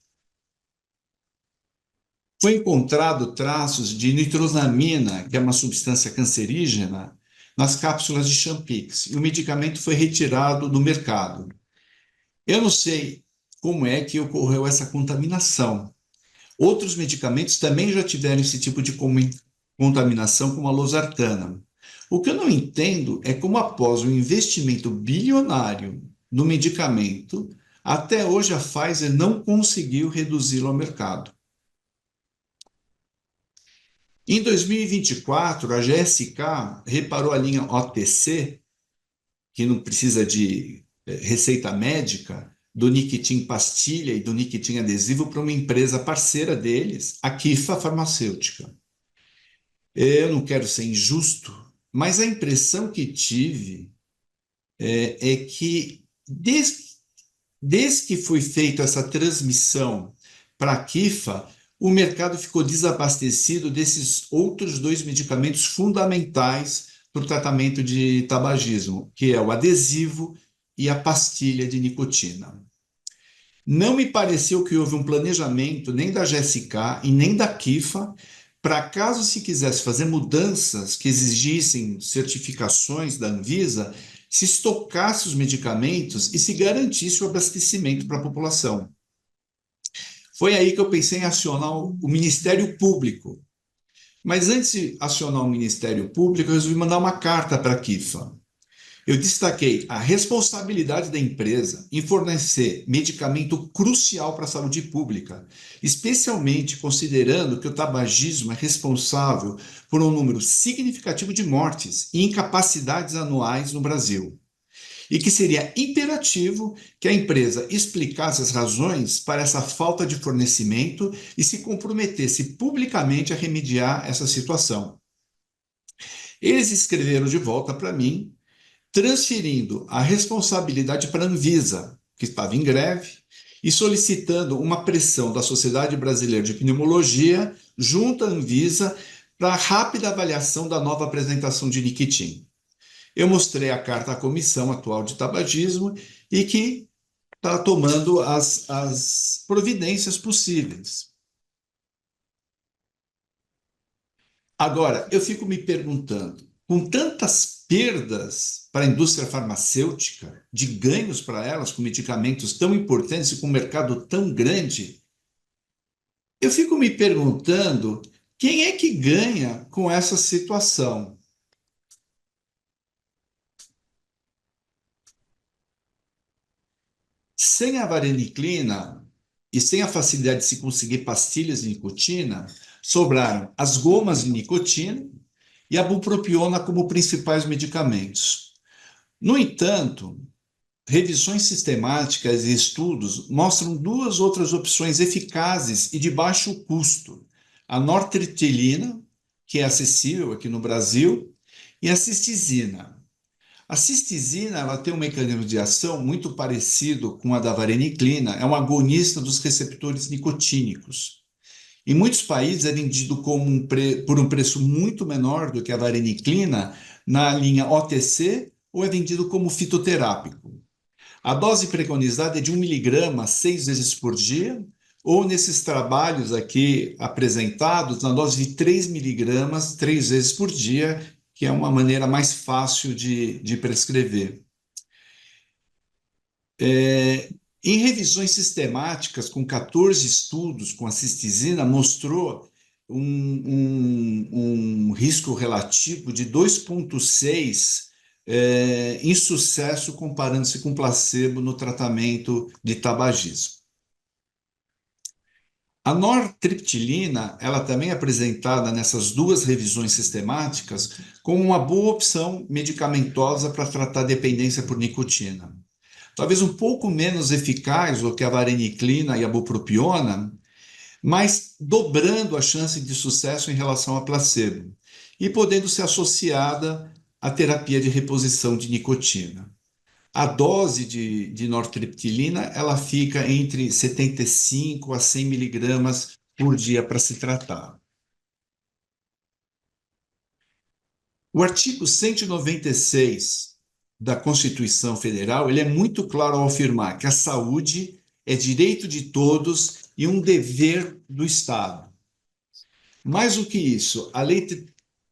D: Foi encontrado traços de nitrosamina, que é uma substância cancerígena, nas cápsulas de Champix, e o medicamento foi retirado do mercado. Eu não sei como é que ocorreu essa contaminação. Outros medicamentos também já tiveram esse tipo de contaminação, como a losartana. O que eu não entendo é como, após um investimento bilionário no medicamento, até hoje a Pfizer não conseguiu reduzi-lo ao mercado. Em 2024, a GSK reparou a linha OTC, que não precisa de receita médica, do Niquitin pastilha e do Niquitin adesivo para uma empresa parceira deles, a Kifa Farmacêutica. Eu não quero ser injusto, mas a impressão que tive é que desde que foi feita essa transmissão para a Kifa, o mercado ficou desabastecido desses outros dois medicamentos fundamentais para o tratamento de tabagismo, que é o adesivo e a pastilha de nicotina. Não me pareceu que houve um planejamento nem da GSK e nem da Kifa para, caso se quisesse fazer mudanças que exigissem certificações da Anvisa, se estocasse os medicamentos e se garantisse o abastecimento para a população. Foi aí que eu pensei em acionar o Ministério Público. Mas antes de acionar o Ministério Público, eu resolvi mandar uma carta para a Kifa. Eu destaquei a responsabilidade da empresa em fornecer medicamento crucial para a saúde pública, especialmente considerando que o tabagismo é responsável por um número significativo de mortes e incapacidades anuais no Brasil, e que seria imperativo que a empresa explicasse as razões para essa falta de fornecimento e se comprometesse publicamente a remediar essa situação. Eles escreveram de volta para mim, transferindo a responsabilidade para a Anvisa, que estava em greve, e solicitando uma pressão da Sociedade Brasileira de Pneumologia junto à Anvisa para a rápida avaliação da nova apresentação de Niquitin. Eu mostrei a carta à Comissão Atual de Tabagismo e que está tomando as providências possíveis. Agora, eu fico me perguntando, com tantas perdas para a indústria farmacêutica, de ganhos para elas, com medicamentos tão importantes e com um mercado tão grande, eu fico me perguntando quem é que ganha com essa situação. Sem a vareniclina e sem a facilidade de se conseguir pastilhas de nicotina, sobraram as gomas de nicotina e a bupropiona como principais medicamentos. No entanto, revisões sistemáticas e estudos mostram duas outras opções eficazes e de baixo custo: a nortriptilina, que é acessível aqui no Brasil, e a cistizina. A cistizina, ela tem um mecanismo de ação muito parecido com a da vareniclina, é um agonista dos receptores nicotínicos. Em muitos países é vendido por um preço muito menor do que a vareniclina na linha OTC, ou é vendido como fitoterápico. A dose preconizada é de 1 miligrama 6 vezes por dia, ou nesses trabalhos aqui apresentados, na dose de 3 miligramas 3 vezes por dia, que é uma maneira mais fácil de prescrever. Em revisões sistemáticas, com 14 estudos com a cistisina, mostrou um risco relativo de 2,6 em sucesso, comparando-se com placebo no tratamento de tabagismo. A nortriptilina, ela também é apresentada nessas duas revisões sistemáticas como uma boa opção medicamentosa para tratar dependência por nicotina. Talvez um pouco menos eficaz do que a vareniclina e a bupropiona, mas dobrando a chance de sucesso em relação a placebo e podendo ser associada à terapia de reposição de nicotina. A dose de nortriptilina ela fica entre 75 a 100 miligramas por dia para se tratar. O artigo 196 da Constituição Federal ele é muito claro ao afirmar que a saúde é direito de todos e um dever do Estado. Mais do que isso, a Lei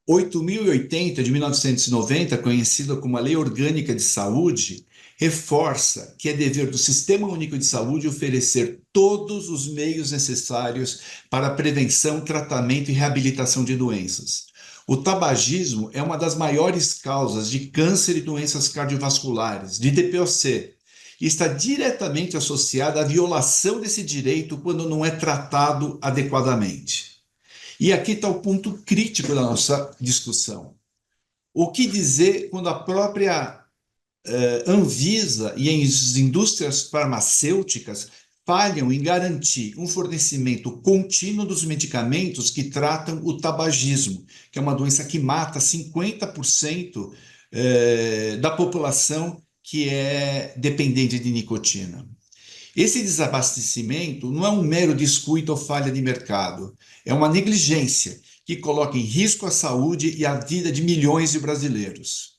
D: 8.080 de 1990, conhecida como a Lei Orgânica de Saúde, reforça que é dever do Sistema Único de Saúde oferecer todos os meios necessários para a prevenção, tratamento e reabilitação de doenças. O tabagismo é uma das maiores causas de câncer e doenças cardiovasculares, de DPOC, e está diretamente associada à violação desse direito quando não é tratado adequadamente. E aqui está o ponto crítico da nossa discussão. O que dizer quando a própria Anvisa e as indústrias farmacêuticas falham em garantir um fornecimento contínuo dos medicamentos que tratam o tabagismo, que é uma doença que mata 50% da população que é dependente de nicotina. Esse desabastecimento não é um mero descuido ou falha de mercado, é uma negligência que coloca em risco a saúde e a vida de milhões de brasileiros.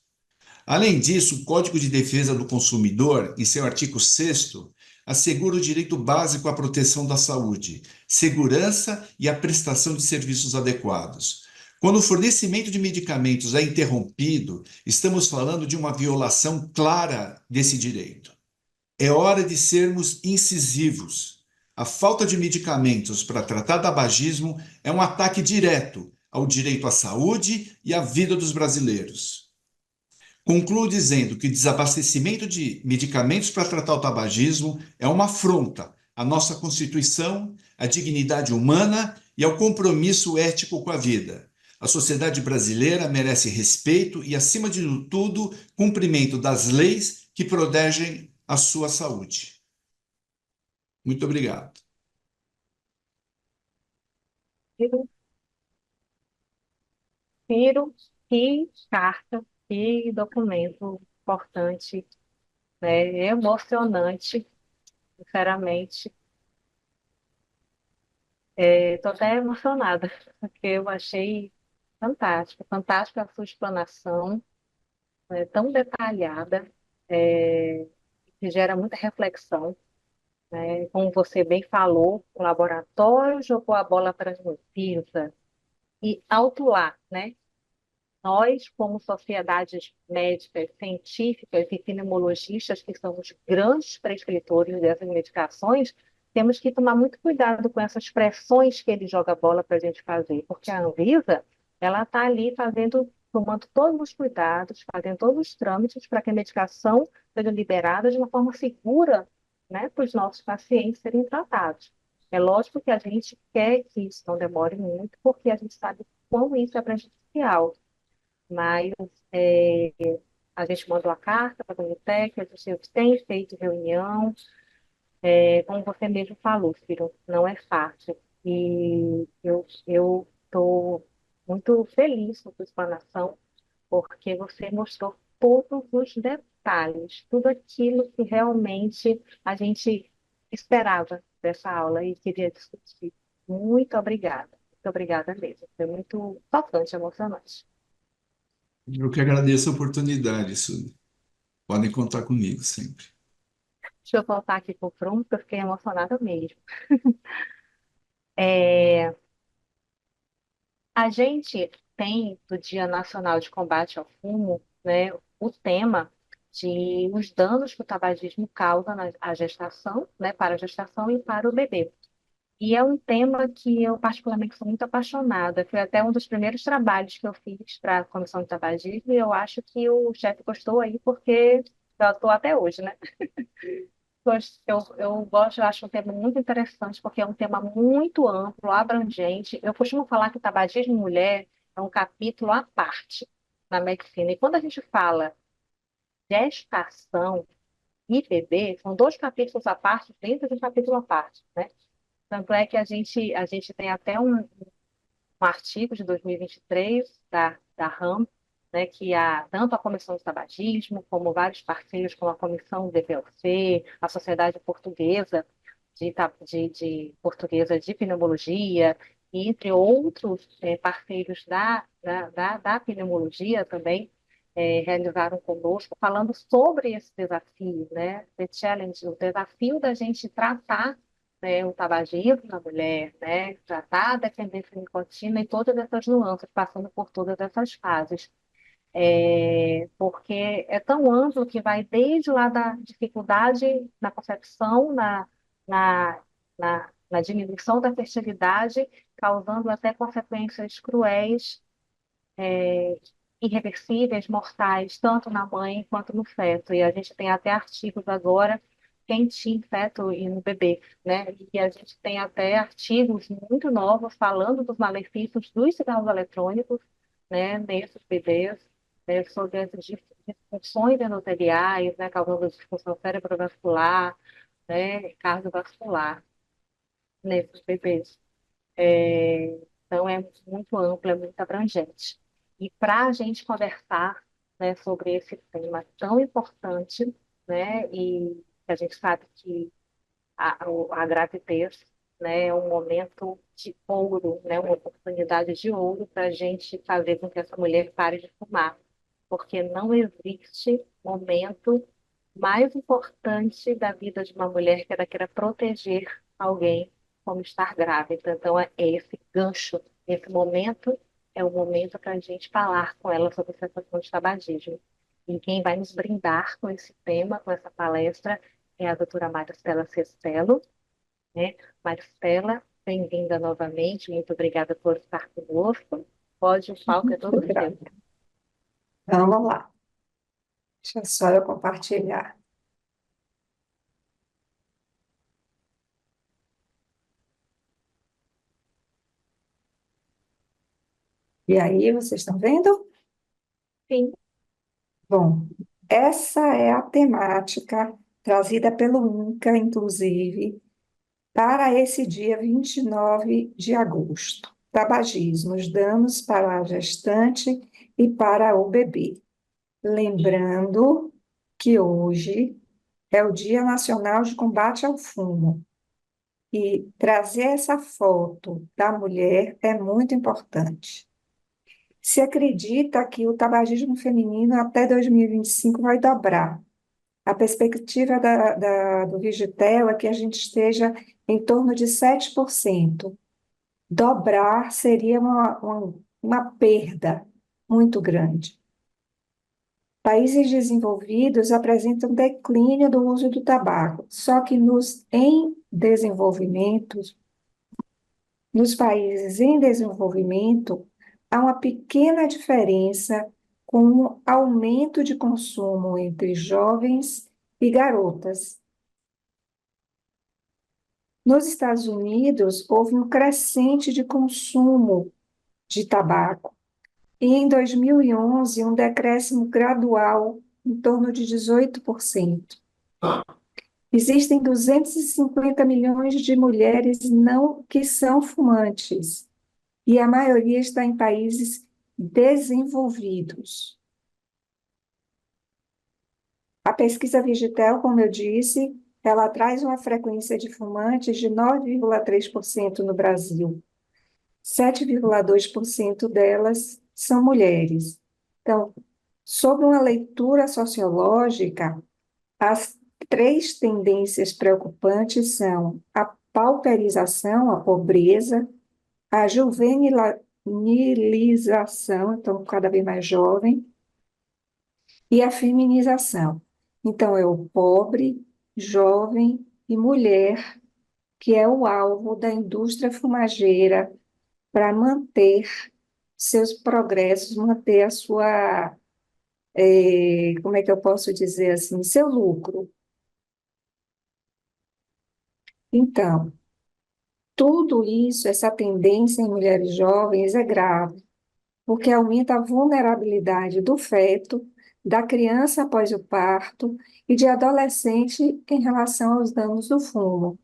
D: Além disso, o Código de Defesa do Consumidor, em seu artigo 6º, assegura o direito básico à proteção da saúde, segurança e à prestação de serviços adequados. Quando o fornecimento de medicamentos é interrompido, estamos falando de uma violação clara desse direito. É hora de sermos incisivos. A falta de medicamentos para tratar tabagismo é um ataque direto ao direito à saúde e à vida dos brasileiros. Concluo dizendo que o desabastecimento de medicamentos para tratar o tabagismo é uma afronta à nossa Constituição, à dignidade humana e ao compromisso ético com a vida. A sociedade brasileira merece respeito e, acima de tudo, cumprimento das leis que protegem a sua saúde. Muito obrigado.
A: Ciro, que carta, que documento importante, né? Emocionante, sinceramente. Estou até emocionada, porque eu achei fantástica a sua explanação, né, tão detalhada, que gera muita reflexão, né? Como você bem falou, o laboratório jogou a bola para as Anvisa e alto lá, né? Nós, como sociedades médicas, científicas e pneumologistas, que somos grandes prescritores dessas medicações, temos que tomar muito cuidado com essas pressões que ele joga a bola para a gente fazer, porque a Anvisa, ela está ali tomando todos os cuidados, fazendo todos os trâmites para que a medicação seja liberada de uma forma segura, né, para os nossos pacientes serem tratados. É lógico que a gente quer que isso não demore muito, porque a gente sabe como isso é prejudicial. Mas a gente mandou a carta para a Unitec, a gente tem feito reunião, como você mesmo falou, Ciro, não é fácil. E eu estou muito feliz com a sua explanação, porque você mostrou todos os detalhes, tudo aquilo que realmente a gente esperava dessa aula e queria discutir. Muito obrigada mesmo. Foi muito tocante, emocionante.
D: Eu que agradeço a oportunidade, Suzy. Podem contar comigo sempre.
A: Deixa eu voltar aqui para o prumo, porque eu fiquei emocionada mesmo. É, a gente tem, do Dia Nacional de Combate ao Fumo, né, o tema de os danos que o tabagismo causa à gestação, né, para a gestação e para o bebê. E é um tema que eu particularmente sou muito apaixonada. Foi até um dos primeiros trabalhos que eu fiz para a Comissão de Tabagismo e eu acho que o chefe gostou aí porque eu estou até hoje, né? Eu gosto, eu acho um tema muito interessante, porque é um tema muito amplo, abrangente. Eu costumo falar que o tabagismo em mulher é um capítulo à parte na medicina. E quando a gente fala gestação e bebê, são dois capítulos à parte dentro de um capítulo à parte, né? Tanto é que a gente tem até um artigo de 2023 da RAM, né, que tanto a Comissão de Tabagismo, como vários parceiros, como a Comissão DPLC, a Sociedade Portuguesa Portuguesa de Pneumologia, e entre outros parceiros da pneumologia também, realizaram conosco, falando sobre esse desafio, né, the challenge, o desafio da gente tratar, né, o tabagismo na mulher, né, tratar a dependência nicotina e todas essas nuances, passando por todas essas fases. Porque é tão amplo que vai desde lá da dificuldade na concepção, na diminuição da fertilidade, causando até consequências cruéis, irreversíveis, mortais, tanto na mãe quanto no feto. E a gente tem até artigos agora quentinho, feto e no bebê, né? E a gente tem até artigos muito novos falando dos malefícios dos cigarros eletrônicos, né, nesses bebês, né, sobre as disfunções endoteliais, né, causando disfunção cerebrovascular, né, cardiovascular nesses bebês. Então, é muito amplo, é muito abrangente. E para a gente conversar, né, sobre esse tema tão importante, né, e a gente sabe que a gravidez, né, é um momento de ouro, né, uma oportunidade de ouro para a gente fazer com que essa mulher pare de fumar, porque não existe momento mais importante da vida de uma mulher que ela queira proteger alguém como estar grávida. Então, é esse gancho, esse momento é o momento para a gente falar com ela sobre essa questão de tabagismo. E quem vai nos brindar com esse tema, com essa palestra, é a doutora Maristela Cestelo, né? Maristela, bem-vinda novamente, muito obrigada por estar conosco. Pode, o palco é todo seu.
B: Grata. Vamos lá. Deixa só eu compartilhar. E aí, vocês estão vendo?
A: Sim,
B: Bom, essa é a temática trazida pelo INCA, inclusive, para esse dia 29 de agosto. Tabagismo, os danos para a gestante e para o bebê. Lembrando que hoje é o Dia Nacional de Combate ao Fumo. E trazer essa foto da mulher é muito importante. Se acredita que o tabagismo feminino até 2025 vai dobrar. A perspectiva do Vigitel é que a gente esteja em torno de 7%. Dobrar seria uma perda muito grande. Países desenvolvidos apresentam declínio do uso do tabaco, só que em desenvolvimento, nos países em desenvolvimento, há uma pequena diferença com o aumento de consumo entre jovens e garotas. Nos Estados Unidos, houve um crescente de consumo de tabaco e, em 2011, um decréscimo gradual em torno de 18%. Existem 250 milhões de mulheres não que são fumantes, e a maioria está em países desenvolvidos. A pesquisa Vigitel, como eu disse, ela traz uma frequência de fumantes de 9,3% no Brasil. 7,2% delas são mulheres. Então, sob uma leitura sociológica, três tendências preocupantes são a pauperização, a pobreza, a juvenilização, então cada vez mais jovem, e a feminização. Então, é o pobre, jovem e mulher que é o alvo da indústria fumageira para manter seus progressos, manter a sua, como é que eu posso dizer assim, seu lucro. Então, tudo isso, essa tendência em mulheres jovens é grave, porque aumenta a vulnerabilidade do feto, da criança após o parto e de adolescente em relação aos danos do fumo.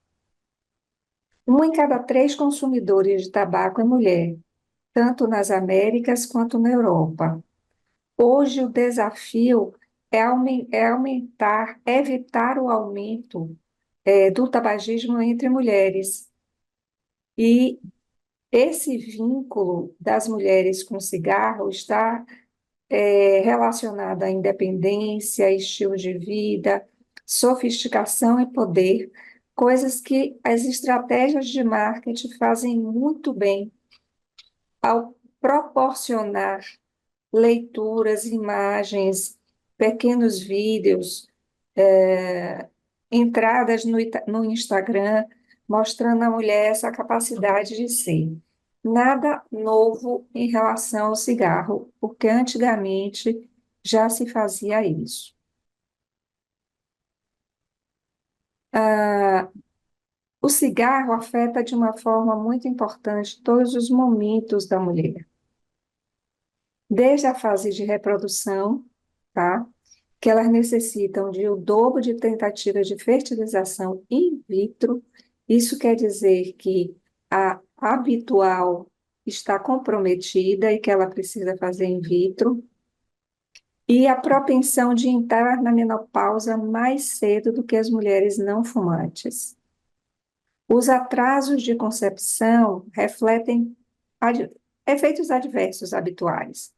B: Uma em cada três consumidores de tabaco é mulher, tanto nas Américas quanto na Europa. Hoje o desafio é aumentar, evitar o aumento do tabagismo entre mulheres. E esse vínculo das mulheres com o cigarro está relacionado à independência, estilo de vida, sofisticação e poder, coisas que as estratégias de marketing fazem muito bem ao proporcionar leituras, imagens, pequenos vídeos, entradas no Instagram, mostrando à mulher essa capacidade de ser. Nada novo em relação ao cigarro, porque antigamente já se fazia isso. Ah, o cigarro afeta de uma forma muito importante todos os momentos da mulher, desde a fase de reprodução, tá? Que elas necessitam de o dobro de tentativas de fertilização in vitro. Isso quer dizer que a habitual está comprometida e que ela precisa fazer in vitro. E a propensão de entrar na menopausa mais cedo do que as mulheres não fumantes. Os atrasos de concepção refletem efeitos adversos habituais,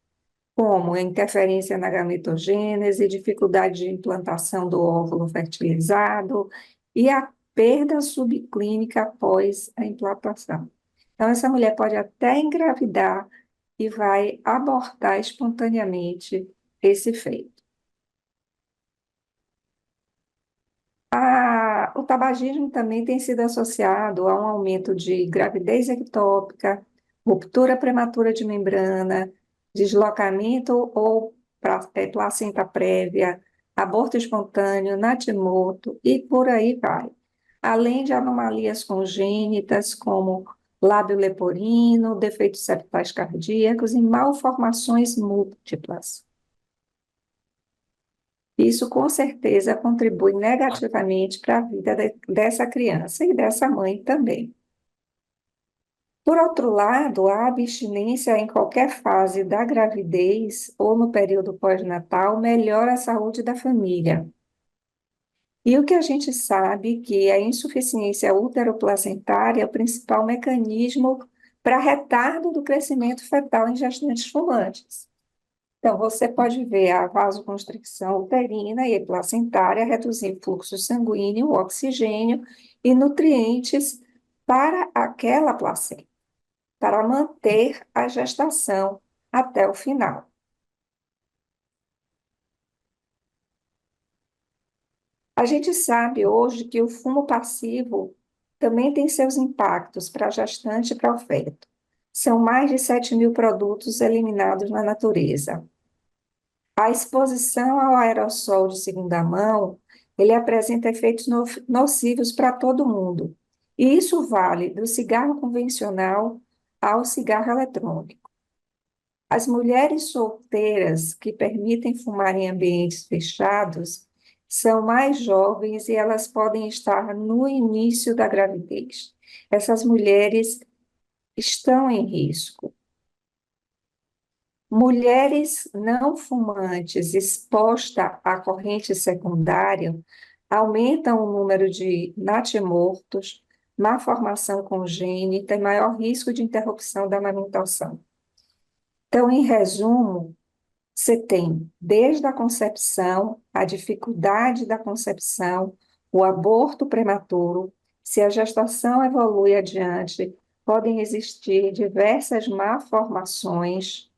B: como a interferência na gametogênese, dificuldade de implantação do óvulo fertilizado e a perda subclínica após a implantação. Então, essa mulher pode até engravidar e vai abortar espontaneamente esse feito. O tabagismo também tem sido associado a um aumento de gravidez ectópica, ruptura prematura de membrana, deslocamento ou placenta prévia, aborto espontâneo, natimorto e por aí vai. Além de anomalias congênitas como lábio leporino, defeitos septais cardíacos e malformações múltiplas. Isso, com certeza, contribui negativamente para a vida dessa criança e dessa mãe também. Por outro lado, a abstinência em qualquer fase da gravidez ou no período pós-natal melhora a saúde da família. E o que a gente sabe que a insuficiência útero-placentária é o principal mecanismo para retardo do crescimento fetal em gestantes fumantes. Então, você pode ver a vasoconstricção uterina e placentária reduzindo fluxo sanguíneo, oxigênio e nutrientes para aquela placenta, para manter a gestação até o final. A gente sabe hoje que o fumo passivo também tem seus impactos para a gestante e para o feto. São mais de 7.000 produtos eliminados na natureza. A exposição ao aerossol de segunda mão, ele apresenta efeitos nocivos para todo mundo. E isso vale do cigarro convencional ao cigarro eletrônico. As mulheres solteiras que permitem fumar em ambientes fechados são mais jovens e elas podem estar no início da gravidez. Essas mulheres estão em risco. Mulheres não fumantes expostas à corrente secundária aumentam o número de natimortos, má formação congênita e maior risco de interrupção da amamentação. Então, em resumo, Você tem desde a concepção, a dificuldade da concepção, o aborto prematuro. Se a gestação evolui adiante, podem existir diversas malformações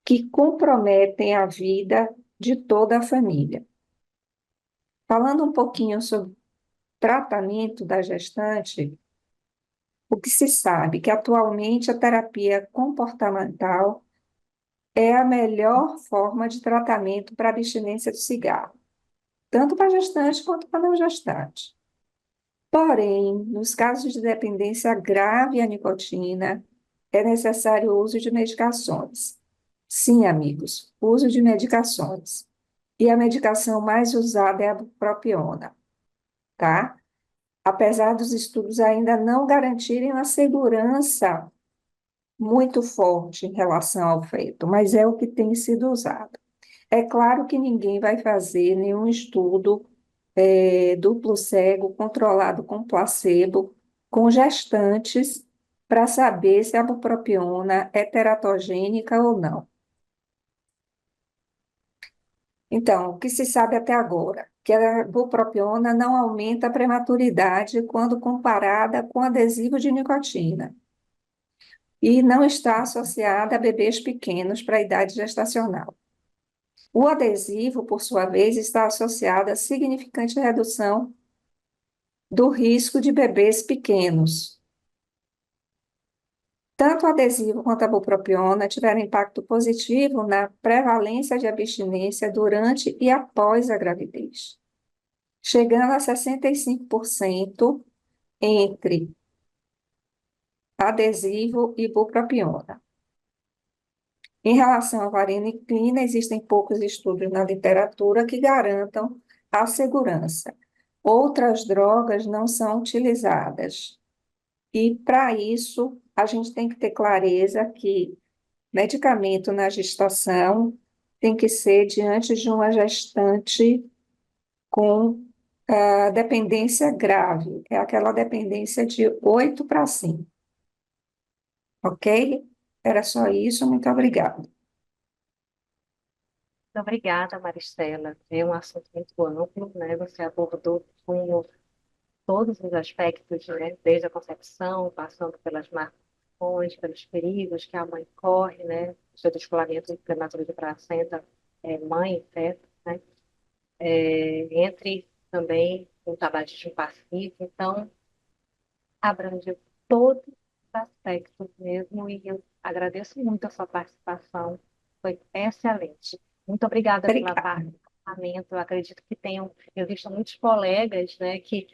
B: que comprometem a vida de toda a família. Falando um pouquinho sobre tratamento da gestante, o que se sabe que atualmente a terapia comportamental é a melhor forma de tratamento para a abstinência do cigarro, tanto para gestante quanto para não gestante. Porém, nos casos de dependência grave à nicotina, é necessário o uso de medicações. Sim, amigos, uso de medicações. E a medicação mais usada é a bupropiona, tá? Apesar dos estudos ainda não garantirem uma segurança muito forte em relação ao feito, mas é o que tem sido usado. É claro que ninguém vai fazer nenhum estudo duplo cego, controlado com placebo, com gestantes, para saber se a bupropiona é teratogênica ou não. Então, o que se sabe até agora? Que a bupropiona não aumenta a prematuridade quando comparada com adesivo de nicotina e não está associada a bebês pequenos para a idade gestacional. O adesivo, por sua vez, está associado a significante redução do risco de bebês pequenos. Tanto o adesivo quanto a bupropiona tiveram impacto positivo na prevalência de abstinência durante e após a gravidez, chegando a 65% entre adesivo e bupropiona. Em relação à vareniclina, existem poucos estudos na literatura que garantam a segurança. Outras drogas não são utilizadas. E, para isso, a gente tem que ter clareza que medicamento na gestação tem que ser diante de uma gestante com dependência grave, é aquela dependência de 8 para 5, ok? Era só isso, muito obrigada.
A: Muito obrigada, Maristela. É um assunto muito amplo, né? Você abordou com todos os aspectos, né? Desde a concepção, passando pelas marcações, pelos perigos que a mãe corre, né? O seu descolamento prematuro de placenta, mãe, feto, né? Entre também o tabagismo passivo. Então, abrangeu todos os aspectos mesmo, e eu agradeço muito a sua participação, foi excelente. Muito obrigada pela
B: Obrigada.
A: participamento. Eu acredito que tenham, eu visto muitos colegas, né, que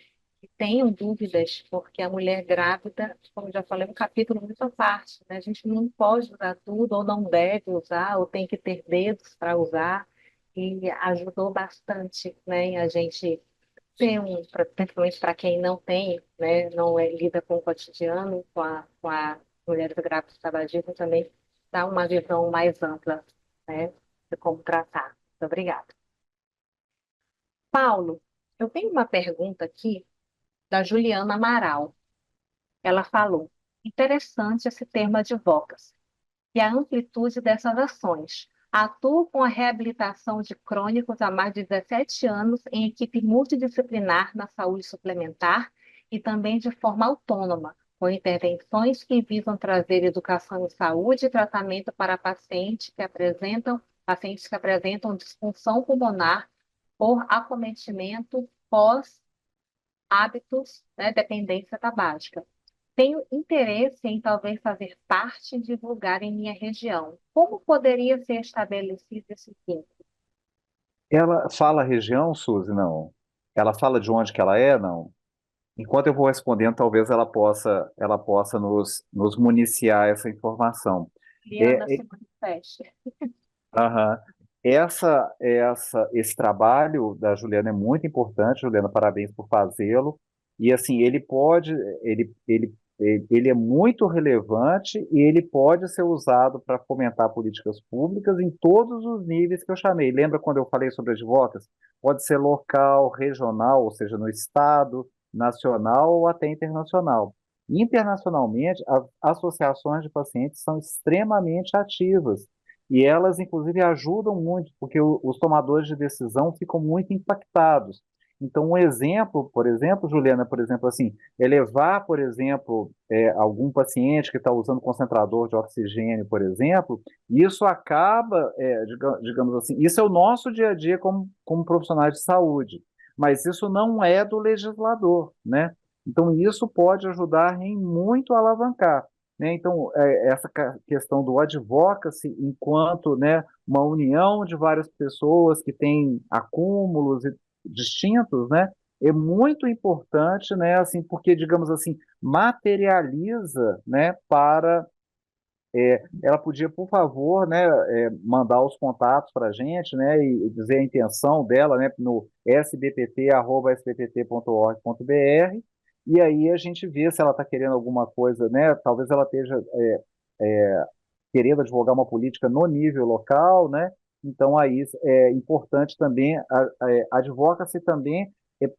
A: tenham dúvidas, porque a mulher grávida, como já falei, é um capítulo muito à parte, né? A gente não pode usar tudo, ou não deve usar, ou tem que ter dedos para usar, e ajudou bastante, né, a gente tem principalmente para quem não tem, né, não lida com o cotidiano, com a mulheres grávidas de tabagismo, também dá uma visão mais ampla, né, de como tratar. Muito obrigada. Paulo, eu tenho uma pergunta aqui da Juliana Amaral. Ela falou: interessante esse termo advocacy e a amplitude dessas ações. Atuo com a reabilitação de crônicos há mais de 17 anos em equipe multidisciplinar na saúde suplementar e também de forma autônoma, com intervenções que visam trazer educação em saúde e tratamento para pacientes que apresentam disfunção pulmonar por acometimento pós hábitos, né, dependência tabágica. Tenho interesse em talvez fazer parte e divulgar em minha região. Como poderia ser estabelecido esse vínculo?
C: Ela fala a região, Suzy? Não. Ela fala de onde que ela é? Não. Enquanto eu vou respondendo, talvez ela possa nos municiar essa informação.
A: Liana
C: É,
A: Simone Fest.
C: aham. Esse trabalho da Juliana é muito importante, Juliana, parabéns por fazê-lo. E assim, ele é muito relevante e ele pode ser usado para fomentar políticas públicas em todos os níveis que eu chamei. Lembra quando eu falei sobre advocacy? Pode ser local, regional, ou seja, no estado, nacional ou até internacional. Internacionalmente, as associações de pacientes são extremamente ativas. e elas, inclusive, ajudam muito, porque os tomadores de decisão ficam muito impactados. Então, um exemplo, por exemplo, Juliana, por exemplo, assim, é levar, por exemplo, algum paciente que está usando concentrador de oxigênio, por exemplo, isso acaba, digamos assim, isso é o nosso dia a dia como profissionais de saúde, mas isso não é do legislador, né? Então, isso pode ajudar em muito a alavancar, né? Então, essa questão do advocacy enquanto, né, uma união de várias pessoas que têm acúmulos distintos, né, é muito importante, né, assim, porque, digamos assim, materializa, né, para ela podia, por favor, né, mandar os contatos para a gente, né, e dizer a intenção dela, né, no sbpt@sbpt.org.br, e aí a gente vê se ela está querendo alguma coisa, né, talvez ela esteja querendo advogar uma política no nível local, né, então aí é importante também, advoca-se também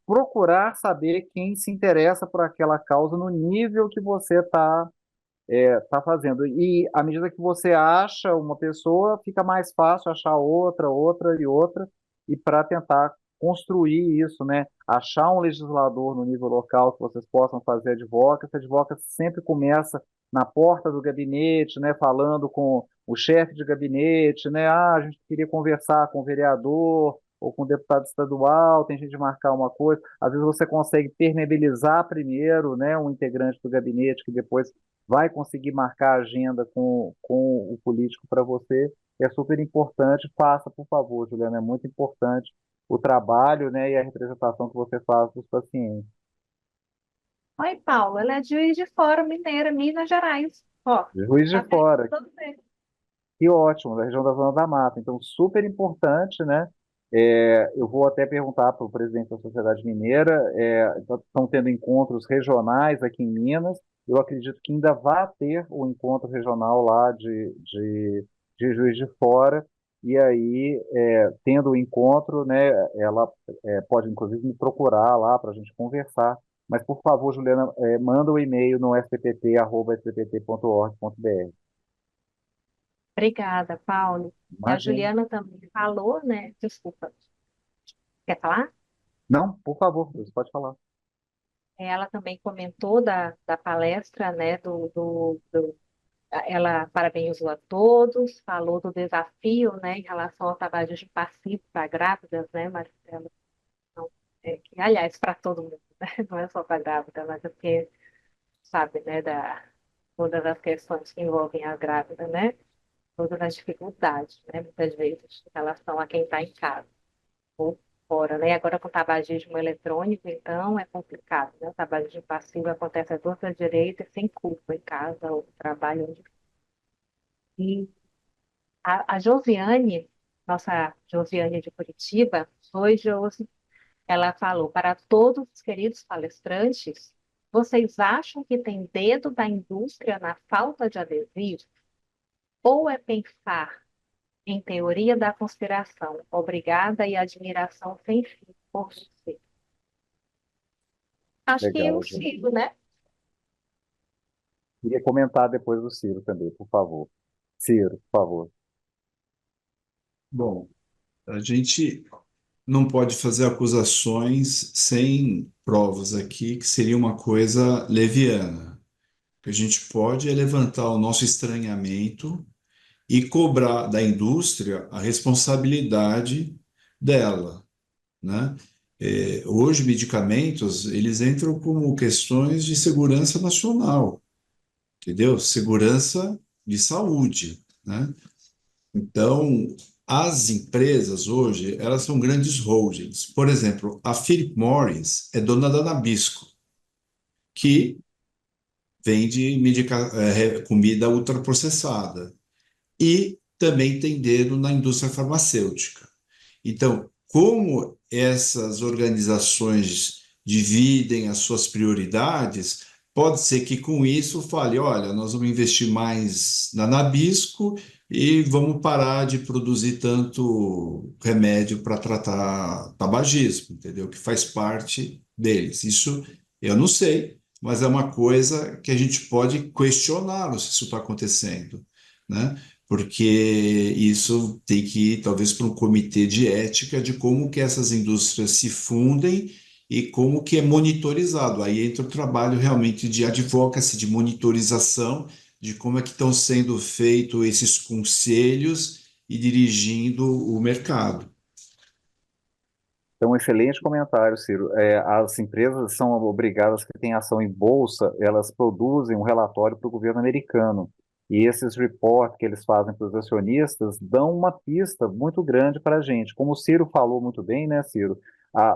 C: procurar saber quem se interessa por aquela causa no nível que você está fazendo. E à medida que você acha uma pessoa, fica mais fácil achar outra, outra e outra, e para tentar construir isso, né? Achar um legislador no nível local que vocês possam fazer advocacy. A advocacy sempre começa na porta do gabinete, né? Falando com o chefe de gabinete, né? Ah, a gente queria conversar com o vereador ou com o deputado estadual, tem gente de marcar uma coisa. Às vezes você consegue permeabilizar primeiro, né? Um integrante do gabinete que depois vai conseguir marcar a agenda com o político para você, é super importante. Faça, por favor, Juliana, é muito importante o trabalho, né, e a representação que você faz dos pacientes.
A: Oi, Paulo, ela é de Juiz de Fora, Mineira, Minas Gerais. Ó,
C: Juiz de
A: tá vendo?
C: Fora,
A: Tudo bem.
C: que ótimo, da região da Zona da Mata. Então, super importante, né? Eu vou até perguntar para o presidente da Sociedade Mineira, estão tendo encontros regionais aqui em Minas, eu acredito que ainda vai ter o encontro regional lá de Juiz de Fora, e aí, tendo o encontro, né, ela pode inclusive me procurar lá para a gente conversar, mas por favor, Juliana, manda o e-mail no spp@spp.org.br.
A: Obrigada, Paulo. E a
C: Imagina.
A: Juliana também falou, né? Desculpa, quer falar?
C: Não, por favor, você pode falar.
A: Ela também comentou da palestra, né? Ela parabenizou a todos, falou do desafio, né? Em relação ao tabagismo passivo para grávidas, né, Marcela? Então, aliás, para todo mundo, né? Não é só para grávida, mas é porque, sabe, né? Todas as questões que envolvem a grávida, né? Todas as dificuldades, né? Muitas vezes, em relação a quem está em casa ou fora, né? Agora com o tabagismo eletrônico, então é complicado, né? O tabagismo passivo acontece à torta direita, sem culpa, em casa ou no trabalho. E a Josiane, nossa Josiane de Curitiba, oi, Josi, ela falou para todos os queridos palestrantes, vocês acham que tem dedo da indústria na falta de adesivo? Ou é pensar em teoria da conspiração? Obrigada e admiração sem fim por você. Acho que eu
C: Legal, gente.
A: sigo, né?
C: Queria comentar depois do Ciro também, por favor. Ciro, por favor.
D: Bom, a gente não pode fazer acusações sem provas aqui, que seria uma coisa leviana. O que a gente pode é levantar o nosso estranhamento e cobrar da indústria a responsabilidade dela, né? Hoje, medicamentos, eles entram como questões de segurança nacional, entendeu? Segurança de saúde, né? Então, as empresas hoje, elas são grandes holdings. Por exemplo, a Philip Morris é dona da Nabisco, que vende comida ultraprocessada e também tem dedo na indústria farmacêutica. Então, como essas organizações dividem as suas prioridades, pode ser que com isso fale, olha, nós vamos investir mais na Nabisco e vamos parar de produzir tanto remédio para tratar tabagismo, entendeu? Que faz parte deles. Isso eu não sei, mas é uma coisa que a gente pode questioná-lo se isso está acontecendo, né? porque isso tem que ir talvez para um comitê de ética de como que essas indústrias se fundem e como que é monitorizado. Aí entra o trabalho realmente de advocacy, de monitorização, de como é que estão sendo feitos esses conselhos e dirigindo o mercado.
C: Então, excelente comentário, Ciro. As empresas são obrigadas, que têm ação em bolsa, elas produzem um relatório para o governo americano. E esses reports que eles fazem para os acionistas dão uma pista muito grande para a gente. Como o Ciro falou muito bem, né, Ciro?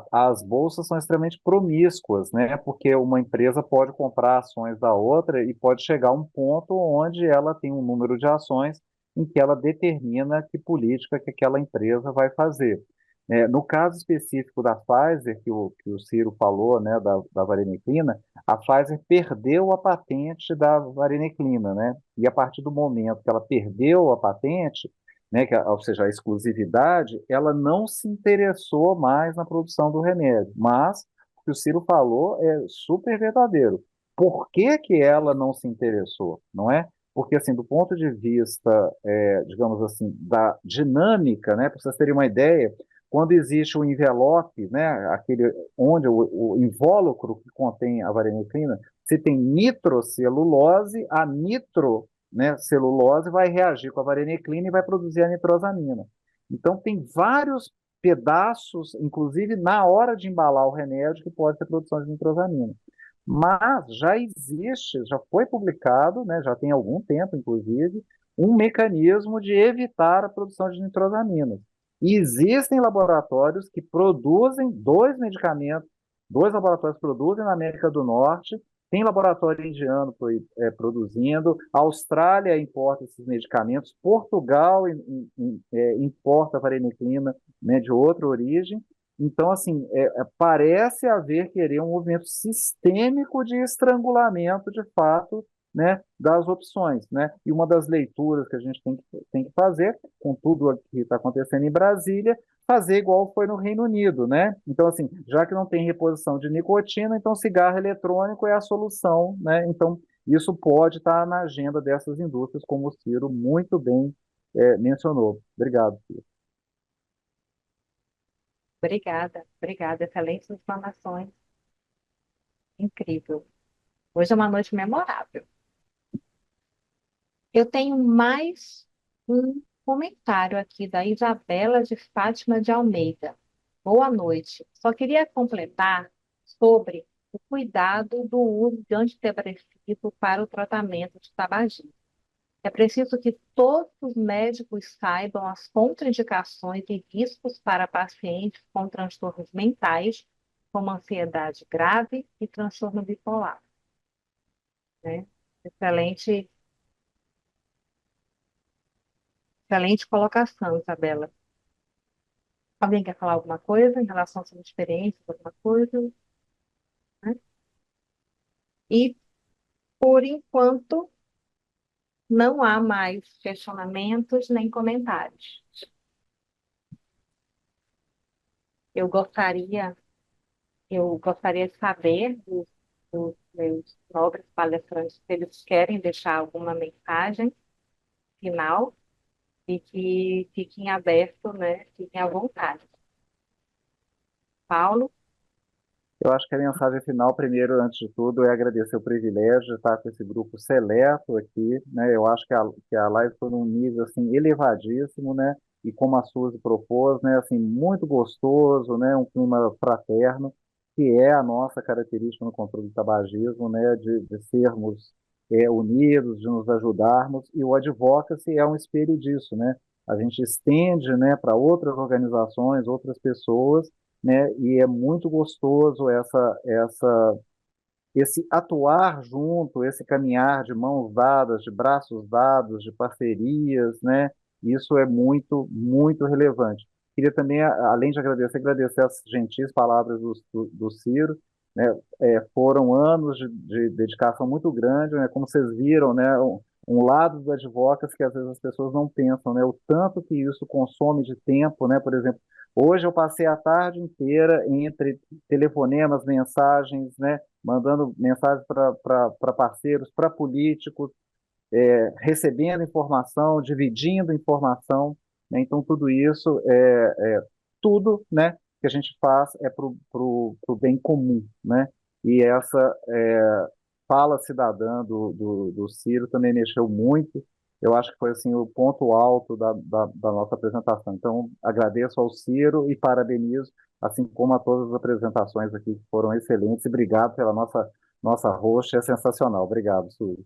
C: As bolsas são extremamente promíscuas, né? Porque uma empresa pode comprar ações da outra e pode chegar a um ponto onde ela tem um número de ações em que ela determina que política que aquela empresa vai fazer. No caso específico da Pfizer, que o Ciro falou, né, da vareniclina, a Pfizer perdeu a patente da vareniclina, né? E a partir do momento que ela perdeu a patente, né, ou seja, a exclusividade, ela não se interessou mais na produção do remédio. Mas o que o Ciro falou é super verdadeiro. Por que que ela não se interessou, não é? Porque, assim, do ponto de vista, digamos assim, da dinâmica, né, para vocês terem uma ideia, quando existe o envelope, né, aquele onde o invólucro que contém a vareniclina, se tem nitrocelulose, a nitro, né, celulose vai reagir com a vareniclina e vai produzir a nitrosamina. Então tem vários pedaços, inclusive na hora de embalar o remédio, que pode ter produção de nitrosamina. Mas já existe, já foi publicado, né, já tem algum tempo, inclusive, um mecanismo de evitar a produção de nitrosaminas. E existem laboratórios que produzem dois medicamentos, dois laboratórios produzem na América do Norte, tem laboratório indiano produzindo, a Austrália importa esses medicamentos, Portugal importa a vareniclina, né, de outra origem. Então, assim, parece haver querer um movimento sistêmico de estrangulamento, de fato, né, das opções, né? E uma das leituras que a gente tem que fazer, com tudo o que está acontecendo em Brasília, fazer igual foi no Reino Unido, né? Então, assim, já que não tem reposição de nicotina, então cigarro eletrônico é a solução, né? Então, isso pode estar na agenda dessas indústrias, como o Ciro muito bem mencionou. Obrigado, Ciro.
A: Obrigada, obrigada. Excelentes informações. Incrível. Hoje é uma noite memorável. Eu tenho mais um comentário aqui da Isabela de Fátima de Almeida. Boa noite. Só queria completar sobre o cuidado do uso de antidepressivo para o tratamento de tabagismo. É preciso que todos os médicos saibam as contraindicações e riscos para pacientes com transtornos mentais, como ansiedade grave e transtorno bipolar, né? Excelente, excelente colocação, Isabela. Alguém quer falar alguma coisa em relação à sua experiência, alguma coisa, né? E, por enquanto, não há mais questionamentos nem comentários. Eu gostaria, eu gostaria de saber dos meus nobres palestrantes se eles querem deixar alguma mensagem final e que fiquem abertos, né? Fiquem à vontade. Paulo,
C: Eu acho que a mensagem final, primeiro, antes de tudo, é agradecer o privilégio de estar com esse grupo seleto aqui, né? Eu acho que a live foi num nível, assim, elevadíssimo, né? E como a Suzy propôs, né? Assim, muito gostoso, né? Um clima fraterno, que é a nossa característica no controle do tabagismo, né? De sermos unidos, de nos ajudarmos, e o advocacy é um espelho disso, né? A gente estende, né, para outras organizações, outras pessoas, né? E é muito gostoso esse atuar junto, esse caminhar de mãos dadas, de braços dados, de parcerias, né? Isso é muito, muito relevante. Queria também, além de agradecer as gentis palavras do Ciro, né? Foram anos de dedicação muito grande, né? Como vocês viram, né? Um lado dos advocados que às vezes as pessoas não pensam, né? O tanto que isso consome de tempo, né? Por exemplo, hoje eu passei a tarde inteira entre telefonemas, mensagens, né? Mandando mensagens para parceiros, para políticos, recebendo informação, dividindo informação, né? Então, tudo isso, tudo, né, que a gente faz é para o bem comum, né? E essa fala cidadã do Ciro também mexeu muito. Eu acho que foi assim o ponto alto da nossa apresentação. Então, agradeço ao Ciro e parabenizo, assim como a todas as apresentações aqui que foram excelentes. E obrigado pela nossa host, é sensacional. Obrigado, Ciro.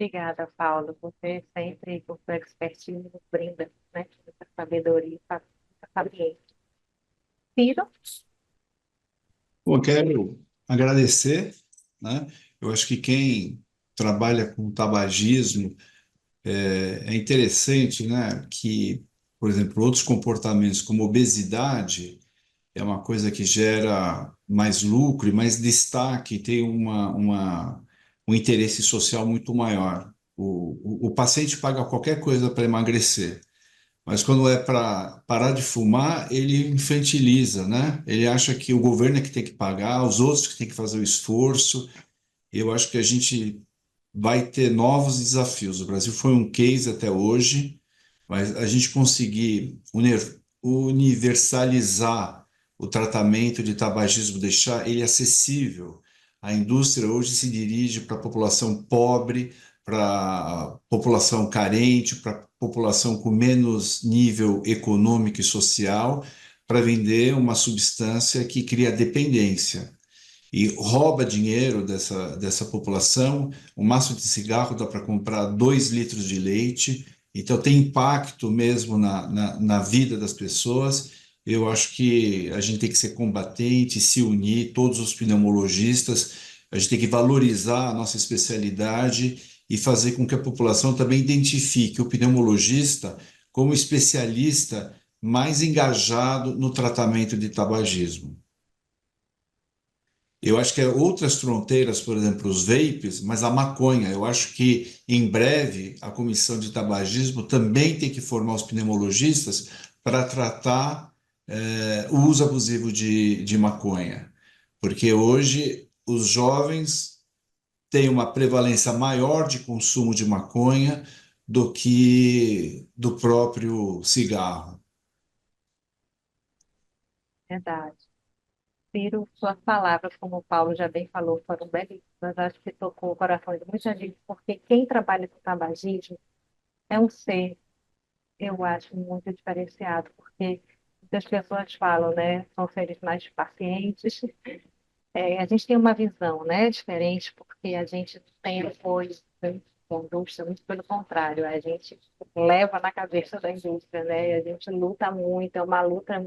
A: Obrigada, Paulo. Você sempre, com sua expertise, nos brinda, né, muita sabedoria e muita sabiência. Ciro?
D: Bom, quero agradecer, né? Eu acho que quem trabalha com tabagismo é interessante, né? Que, por exemplo, outros comportamentos como obesidade é uma coisa que gera mais lucro e mais destaque, tem um interesse social muito maior. O paciente paga qualquer coisa para emagrecer. Mas quando é para parar de fumar, ele infantiliza, né? Ele acha que o governo é que tem que pagar, os outros que têm que fazer o esforço. Eu acho que a gente vai ter novos desafios. O Brasil foi um case até hoje, mas a gente conseguir universalizar o tratamento de tabagismo, deixar ele acessível. A indústria hoje se dirige para a população pobre, para a população carente, para a população com menos nível econômico e social, para vender uma substância que cria dependência e rouba dinheiro dessa população. O maço de cigarro dá para comprar 2 litros de leite, então tem impacto mesmo na vida das pessoas. Eu acho que a gente tem que ser combatente, se unir, todos os pneumologistas, a gente tem que valorizar a nossa especialidade e fazer com que a população também identifique o pneumologista como especialista mais engajado no tratamento de tabagismo. Eu acho que é outras fronteiras, por exemplo, os vapes, mas a maconha. Eu acho que em breve a Comissão de Tabagismo também tem que formar os pneumologistas para tratar o uso abusivo de maconha, porque hoje os jovens têm uma prevalência maior de consumo de maconha do que do próprio cigarro.
A: Verdade. Ciro, suas palavras, como o Paulo já bem falou, foram belíssimas. Acho que tocou o coração de muita gente, porque quem trabalha com tabagismo é um ser, eu acho, muito diferenciado, porque muitas pessoas falam, né, são seres mais pacientes. A gente tem uma visão, né, diferente, porque a gente tem apoio da indústria, muito pelo contrário, a gente leva na cabeça da indústria, né, a gente luta muito, é uma luta,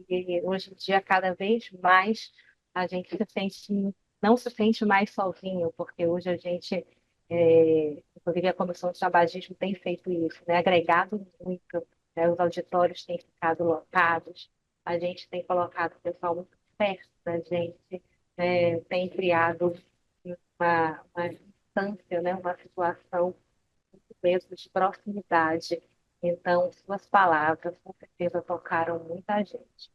A: e hoje em dia, cada vez mais, a gente se sente, não se sente mais sozinho, porque hoje a gente, inclusive a Comissão de Tabagismo tem feito isso, né, agregado muito, né, os auditórios têm ficado lotados, a gente tem colocado o pessoal muito perto da gente, tem criado uma distância, né, uma situação mesmo de proximidade. Então, suas palavras com certeza tocaram muita gente.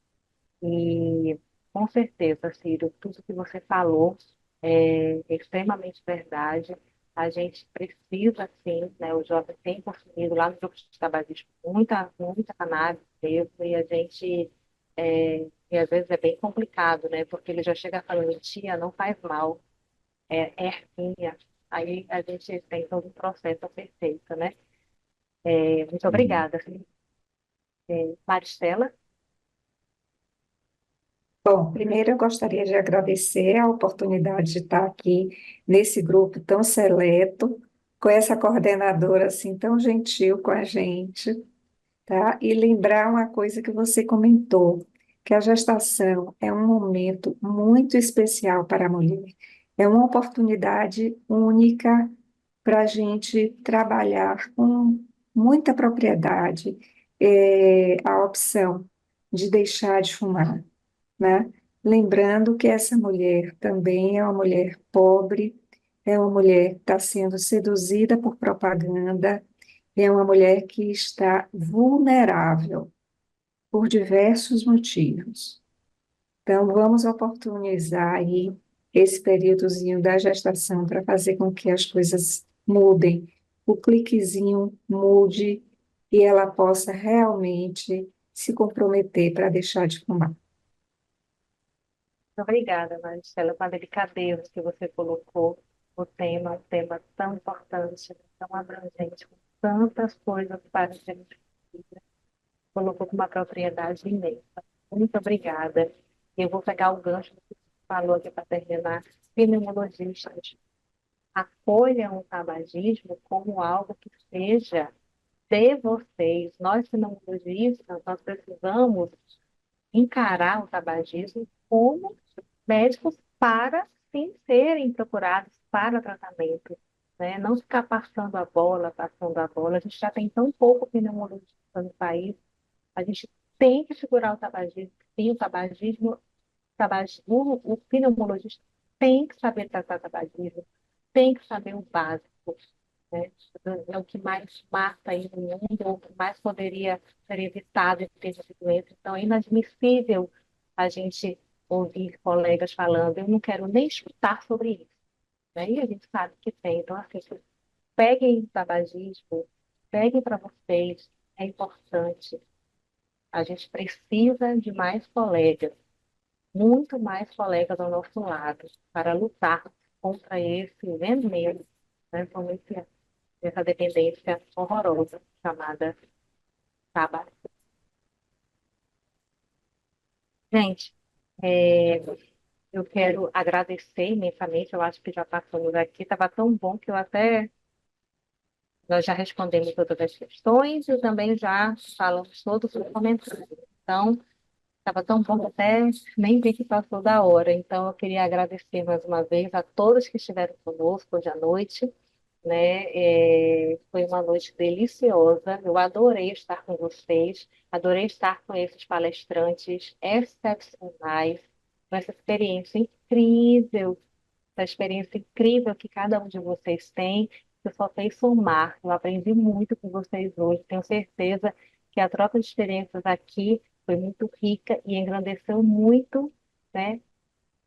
A: E com certeza, Ciro, tudo que você falou é extremamente verdade. A gente precisa, sim, né? O jovem tem consumido lá no grupo de tabagismo muita cannabis mesmo, e a gente, e às vezes é bem complicado, né? Porque ele já chega falando, tia, não faz mal, é ervinha. Aí a gente tem todo um processo a ser feito, né? Muito
D: Uhum.
A: obrigada, Maristela.
B: Bom, primeiro eu gostaria de agradecer a oportunidade de estar aqui nesse grupo tão seleto, com essa coordenadora assim tão gentil com a gente, tá? E lembrar uma coisa que você comentou, que a gestação é um momento muito especial para a mulher. É uma oportunidade única para a gente trabalhar com muita propriedade, a opção de deixar de fumar, né? Lembrando que essa mulher também é uma mulher pobre, é uma mulher que está sendo seduzida por propaganda, é uma mulher que está vulnerável por diversos motivos. Então, vamos oportunizar aí esse períodozinho da gestação para fazer com que as coisas mudem, o cliquezinho mude e ela possa realmente se comprometer para deixar de fumar.
A: Muito obrigada, Maristela, com a delicadeza que você colocou o tema, um tema tão importante, tão abrangente, com tantas coisas para serem discutidas, colocou com uma propriedade imensa. Muito obrigada. Eu vou pegar o gancho que você falou aqui para terminar. Pneumologistas, acolham o tabagismo como algo que seja de vocês. Nós, pneumologistas, nós precisamos encarar o tabagismo como médicos para sim serem procurados para tratamento, né? Não ficar passando a bola, passando a bola. A gente já tem tão pouco pneumologista no país, a gente tem que segurar o tabagismo. Sim, o pneumologista tem que saber tratar tabagismo, tem que saber o básico, né? É o que mais mata aí no mundo, é o que mais poderia ser evitado em termos de doença. Então, é inadmissível a gente ouvir colegas falando, eu não quero nem escutar sobre isso, né? E a gente sabe que tem. Então, assim, peguem o tabagismo, peguem para vocês, é importante. A gente precisa de mais colegas, muito mais colegas ao nosso lado, para lutar contra esse veneno, né? Essa dependência horrorosa chamada tabaco. Gente, eu quero agradecer imensamente, eu acho que já passamos aqui, estava tão bom que nós já respondemos todas as questões e também já falamos todos os comentários. Então, estava tão bom que até nem vi que passou da hora. Então, eu queria agradecer mais uma vez a todos que estiveram conosco hoje à noite, né? Foi uma noite deliciosa. Eu adorei estar com vocês, adorei estar com esses palestrantes excepcionais, com essa experiência incrível que cada um de vocês tem, que só fez somar. Eu aprendi muito com vocês hoje. Tenho certeza que a troca de experiências aqui foi muito rica e engrandeceu muito, né?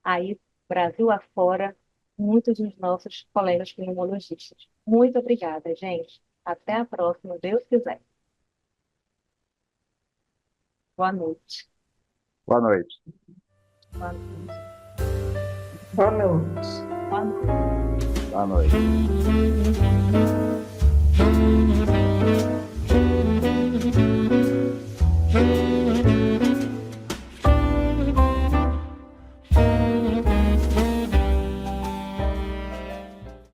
A: Aí, Brasil afora, muitos dos nossos colegas pneumologistas. Muito obrigada, gente. Até a próxima, Deus quiser. Boa noite.
C: Boa noite.
A: Boa noite.
B: Boa noite.
A: Boa noite.
C: Boa noite.